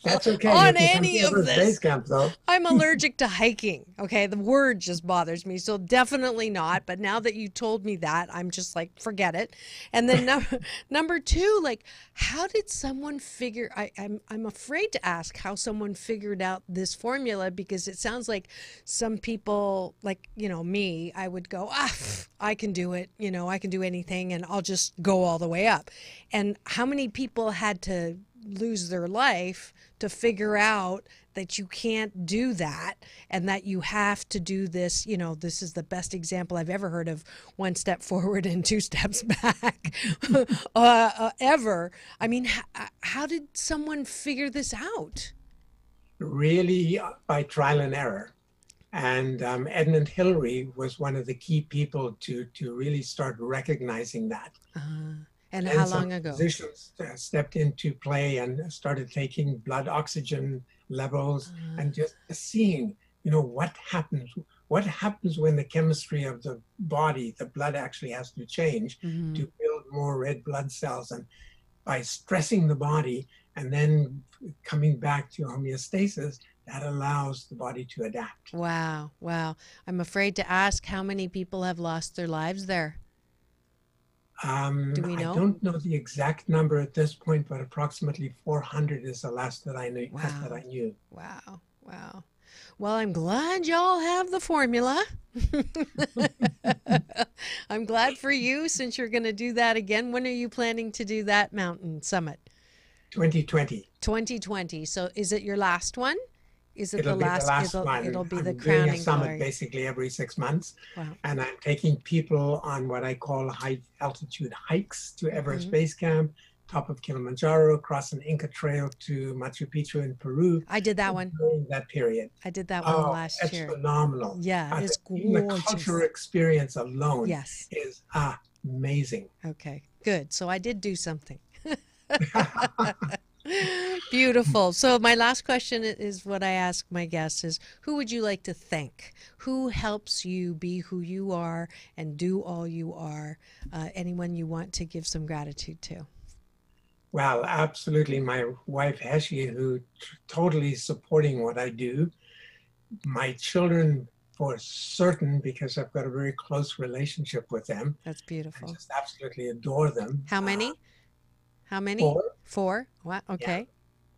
That's okay. On any of this. Base camp, though. I'm allergic to hiking. Okay, the word just bothers me, so definitely not. But now that you told me that, I'm just like, forget it. And then number two, like, how did someone figure? I'm afraid to ask how someone figured out this formula, because it sounds like some people, like me, I would go, I can do it. I can do anything, and I'll just go all the way up. And how many people had to lose their life to figure out that you can't do that, and that you have to do this. This is the best example I've ever heard of 1 step forward and 2 steps back ever. I mean, how did someone figure this out? Really by trial and error. And Edmund Hillary was one of the key people to really start recognizing that. And how long ago? Physicians stepped into play and started taking blood oxygen levels and just seeing, what happens. What happens when the chemistry of the body, the blood actually has to change to build more red blood cells. And by stressing the body and then coming back to homeostasis, that allows the body to adapt. Wow. I'm afraid to ask how many people have lost their lives there. Do we know? I don't know the exact number at this point, but approximately 400 is the last that I knew. Wow. That I knew. Wow. Well, I'm glad y'all have the formula. I'm glad for you since you're going to do that again. When are you planning to do that mountain summit? 2020. 2020. So is it your last one? Is it It'll the be last? the last it'll, one. It'll be I'm the doing crowning a summit glory. basically every 6 months. Wow. And I'm taking people on what I call high altitude hikes to Everest Mhm. Base Camp, top of Kilimanjaro, across an Inca trail to Machu Picchu in Peru. I did that one. During that period. I did that one last it's year. phenomenal. Yeah, it's Even the gorgeous. cultural experience alone Yes. is amazing. Okay, good. So I did do something. Beautiful. So my last question is what I ask my guests is, who would you like to thank? Who helps you be who you are and do all you are? Anyone you want to give some gratitude to? Well, absolutely. My wife, Heshi, who totally supporting what I do. My children, for certain, because I've got a very close relationship with them. That's beautiful. I just absolutely adore them. How many? How many? 4. 4? Wow. Okay.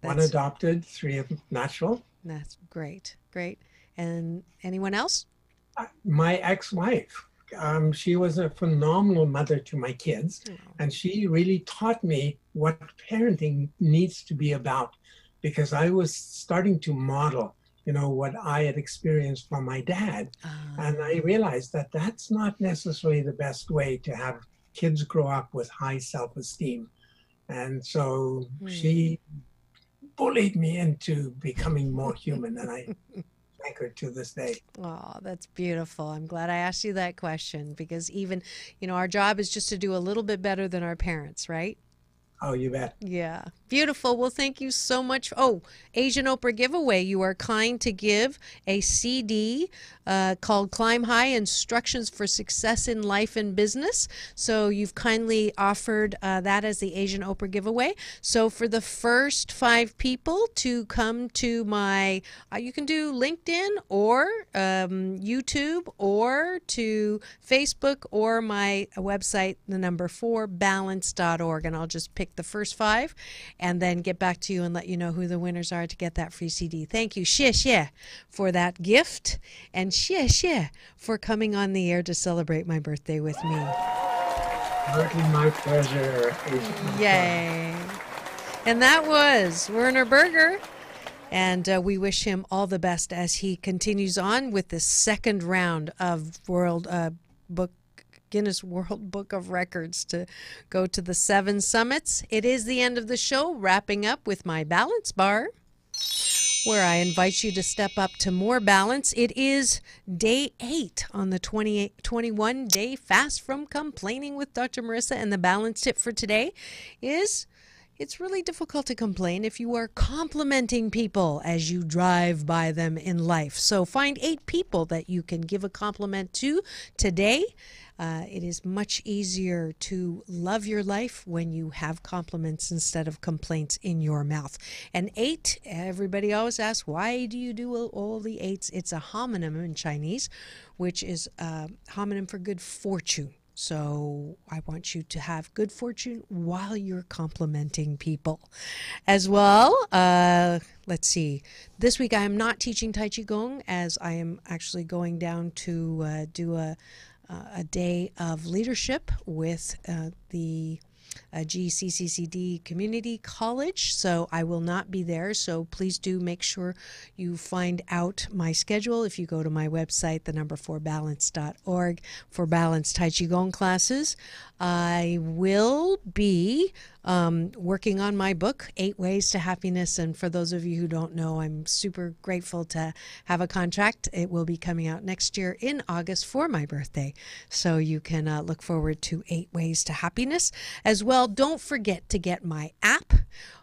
Yeah. 1 adopted, 3 natural. That's great. Great. And anyone else? My ex-wife. She was a phenomenal mother to my kids, and she really taught me what parenting needs to be about, because I was starting to model, what I had experienced from my dad. And I realized that that's not necessarily the best way to have kids grow up with high self-esteem. And so she bullied me into becoming more human, and I thank her to this day. Oh, that's beautiful. I'm glad I asked you that question, because even, our job is just to do a little bit better than our parents, right? Oh, you bet. Yeah. Beautiful. Well, thank you so much. Oh, Asian Oprah giveaway. You are kind to give a CD called Climb High, Instructions for Success in Life and Business. So you've kindly offered that as the Asian Oprah giveaway. So for the first 5 people to come to my, you can do LinkedIn or YouTube or to Facebook or my website, the number 4balance.org. And I'll just pick the first 5 and then get back to you and let you know who the winners are to get that free CD. Thank you, Xie, for that gift, and Xie for coming on the air to celebrate my birthday with me. Certainly my pleasure. Yay. And that was Werner Berger. And we wish him all the best as he continues on with the second round of Guinness World Book of Records to go to the 7 summits. It is the end of the show, wrapping up with my balance bar, where I invite you to step up to more balance. It is day 8 on the 21-day fast from complaining with Dr. Marissa, and the balance tip for today is it's really difficult to complain if you are complimenting people as you drive by them in life. So find 8 people that you can give a compliment to today. It is much easier to love your life when you have compliments instead of complaints in your mouth. And 8, everybody always asks, why do you do all the 8s? It's a homonym in Chinese, which is a homonym for good fortune. So I want you to have good fortune while you're complimenting people as well. Let's see. This week I am not teaching Tai Chi Gong, as I am actually going down to do a day of leadership with the GCCCD Community College, so I will not be there. So please do make sure you find out my schedule if you go to my website, the number 4balance.org, for Balance Tai Chi Gong classes. I will be working on my book, 8 Ways to Happiness. And for those of you who don't know, I'm super grateful to have a contract. It will be coming out next year in August for my birthday. So you can look forward to 8 Ways to Happiness. As well, don't forget to get my app,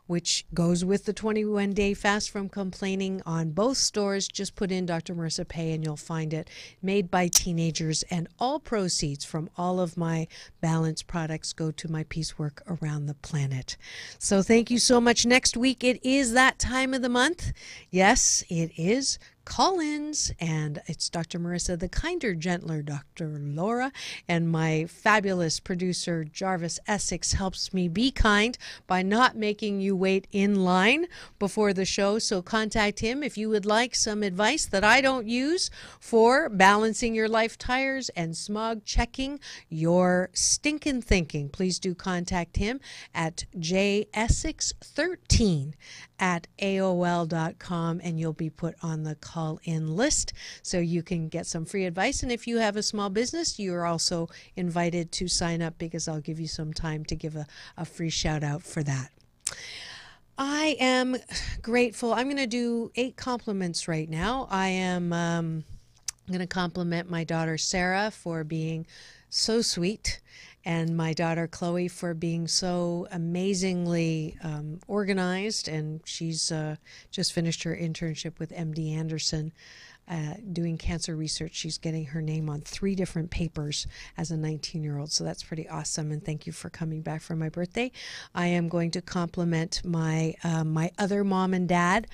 which goes with the 21-day fast from complaining on both stores. Just put in Dr. Marissa Pay and you'll find it. Made by teenagers, and all proceeds from all of my balance products go to my peace work around the planet. So thank you so much. Next week, it is that time of the month. Yes, it is call-ins, and it's Dr. Marissa, the kinder, gentler Dr. Laura, and my fabulous producer Jarvis Essex helps me be kind by not making you wait in line before the show. So contact him if you would like some advice that I don't use for balancing your life tires and smog checking your stinking thinking. Please do contact him at jsessex13@aol.com, and you'll be put on the call-in list so you can get some free advice. And if you have a small business, you're also invited to sign up, because I'll give you some time to give a free shout out for that. I am grateful. I'm going to do 8 compliments right now. I am going to compliment my daughter Sarah for being so sweet, and my daughter Chloe for being so amazingly organized, and she's just finished her internship with MD Anderson doing cancer research. She's getting her name on 3 different papers as a 19-year-old, so that's pretty awesome, and thank you for coming back for my birthday. I am going to compliment my my other mom and dad,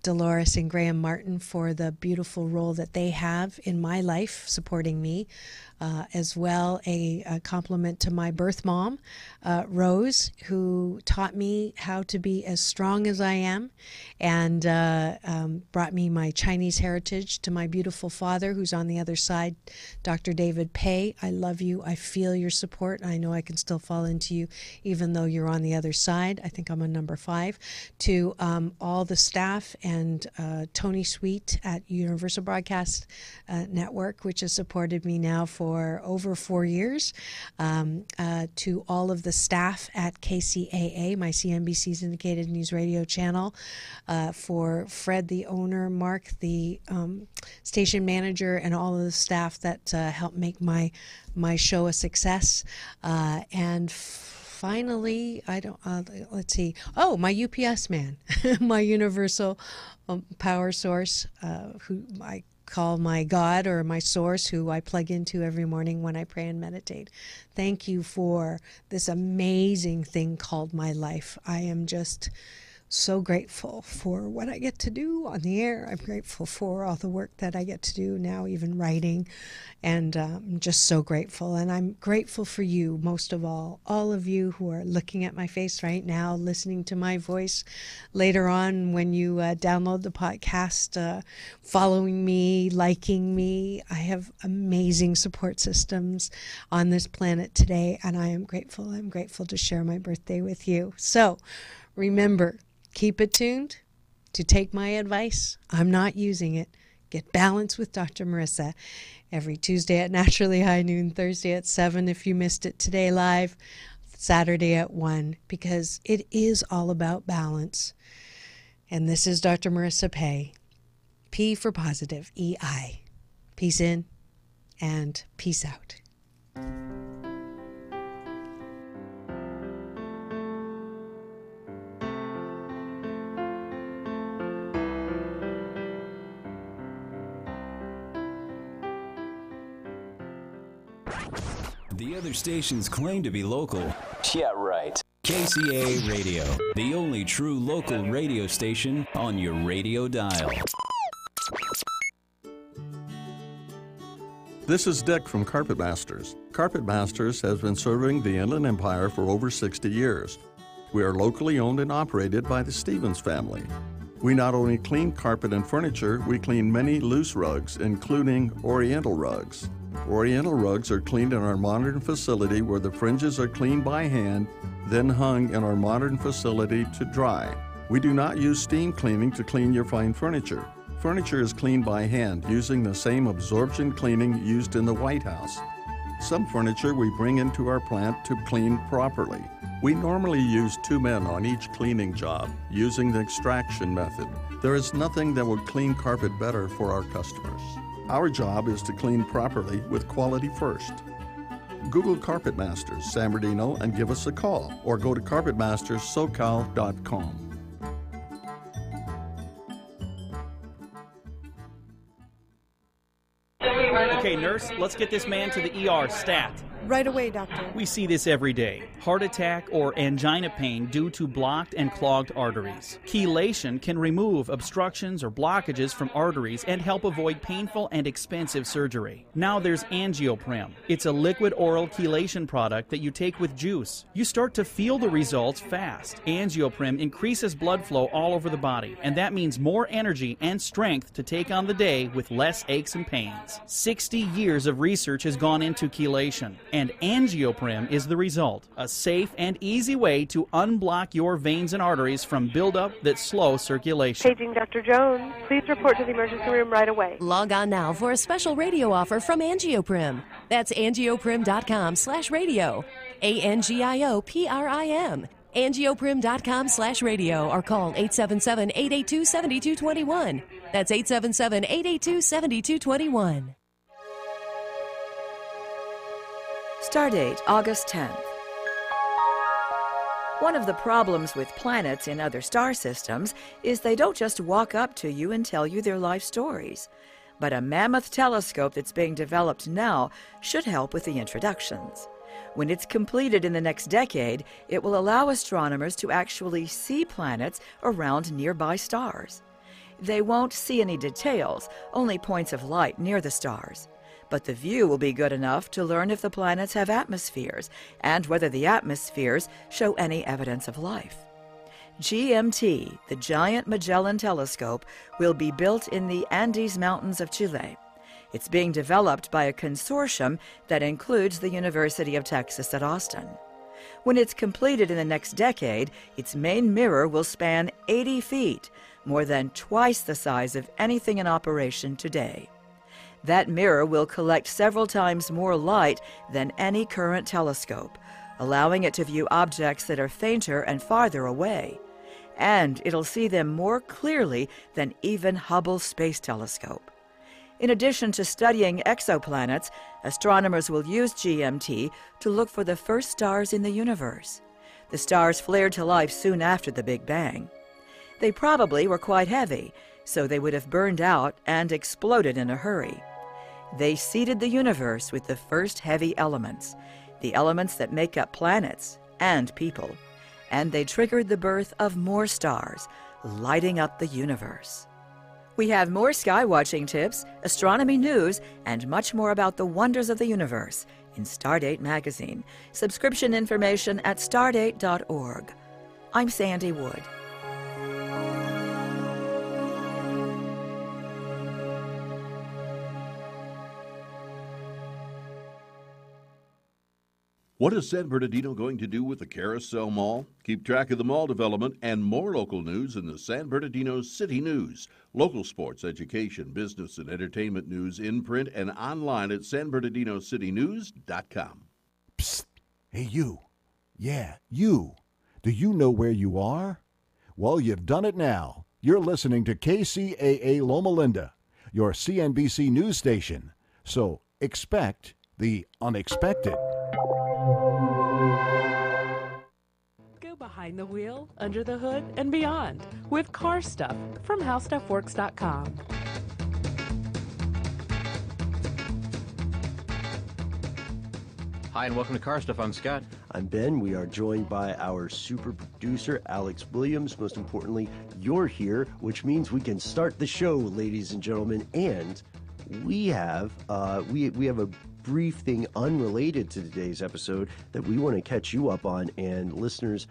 Dolores and Graham Martin, for the beautiful role that they have in my life, supporting me. As well, a compliment to my birth mom, Rose, who taught me how to be as strong as I am, and brought me my Chinese heritage. To my beautiful father, who's on the other side, Dr. David Pei. I love you. I feel your support. I know I can still fall into you even though you're on the other side. I think I'm on number 5. To all the staff and Tony Sweet at Universal Broadcast Network, which has supported me now for over 4 years, to all of the staff at KCAA, my CNBC syndicated news radio channel, for Fred, the owner, Mark, the station manager, and all of the staff that helped make my show a success. And finally, let's see. Oh, my UPS man, my universal power source, who I call my God or my source, who I plug into every morning when I pray and meditate. Thank you for this amazing thing called my life. I am just so grateful for what I get to do on the air. I'm grateful for all the work that I get to do now, even writing, and I'm just so grateful. And I'm grateful for you, most of all of you who are looking at my face right now, listening to my voice later on when you download the podcast, following me, liking me. I have amazing support systems on this planet today, and I am grateful. I'm grateful to share my birthday with you. So remember, keep it tuned to Take My Advice. I'm not using it. Get balanced with Dr. Marissa every Tuesday at Naturally High Noon, Thursday at 7 if you missed it today live, Saturday at 1, because it is all about balance. And this is Dr. Marissa Pei, P for positive, EI. Peace in and peace out. The other stations claim to be local. Yeah, right. KCAA Radio, the only true local radio station on your radio dial. This is Dick from Carpet Masters. Carpet Masters has been serving the Inland Empire for over 60 years. We are locally owned and operated by the Stevens family. We not only clean carpet and furniture, we clean many loose rugs, including Oriental rugs. Oriental rugs are cleaned in our modern facility where the fringes are cleaned by hand, then hung in our modern facility to dry. We do not use steam cleaning to clean your fine furniture. Furniture is cleaned by hand using the same absorption cleaning used in the White House. Some furniture we bring into our plant to clean properly. We normally use 2 men on each cleaning job using the extraction method. There is nothing that will clean carpet better for our customers. Our job is to clean properly with quality first. Google Carpet Masters San Bernardino and give us a call, or go to carpetmasterssocal.com. Okay, nurse, let's get this man to the ER stat. Right away, doctor. We see this every day. Heart attack or angina pain due to blocked and clogged arteries. Chelation can remove obstructions or blockages from arteries and help avoid painful and expensive surgery. Now there's Angioprim. It's a liquid oral chelation product that you take with juice. You start to feel the results fast. Angioprim increases blood flow all over the body, and that means more energy and strength to take on the day with less aches and pains. 60 years of research has gone into chelation, and Angioprim is the result. A safe and easy way to unblock your veins and arteries from buildup that slow circulation. Paging Dr. Jones. Please report to the emergency room right away. Log on now for a special radio offer from Angioprim. That's angioprim.com/radio. ANGIOPRIM. Angioprim.com/radio or call 877-882-7221. That's 877-882-7221. Stardate, August 10th. One of the problems with planets in other star systems is they don't just walk up to you and tell you their life stories. But a mammoth telescope that's being developed now should help with the introductions. When it's completed in the next decade, it will allow astronomers to actually see planets around nearby stars. They won't see any details, only points of light near the stars. But the view will be good enough to learn if the planets have atmospheres and whether the atmospheres show any evidence of life. GMT, the Giant Magellan Telescope, will be built in the Andes Mountains of Chile. It's being developed by a consortium that includes the University of Texas at Austin. When it's completed in the next decade, its main mirror will span 80 feet, more than twice the size of anything in operation today. That mirror will collect several times more light than any current telescope, allowing it to view objects that are fainter and farther away. And it'll see them more clearly than even Hubble's Space Telescope. In addition to studying exoplanets, astronomers will use GMT to look for the first stars in the universe. The stars flared to life soon after the Big Bang. They probably were quite heavy, so they would have burned out and exploded in a hurry. They seeded the universe with the first heavy elements, the elements that make up planets and people, and they triggered the birth of more stars, lighting up the universe. We have more skywatching tips, astronomy news, and much more about the wonders of the universe in Stardate magazine. Subscription information at stardate.org. I'm Sandy Wood. What is San Bernardino going to do with the Carousel Mall? Keep track of the mall development and more local news in the San Bernardino City News. Local sports, education, business, and entertainment news in print and online at sanbernardinocitynews.com. Psst. Hey, you. Yeah, you. Do you know where you are? Well, you've done it now. You're listening to KCAA Loma Linda, your CNBC news station. So expect the unexpected. Go behind the wheel, under the hood, and beyond with Car Stuff from HowStuffWorks.com. Hi, and welcome to Car Stuff. I'm Scott. I'm Ben. We are joined by our super producer, Alex Williams. Most importantly, you're here, which means we can start the show, ladies and gentlemen. And we have we have a brief thing unrelated to today's episode that we want to catch you up on. And listeners,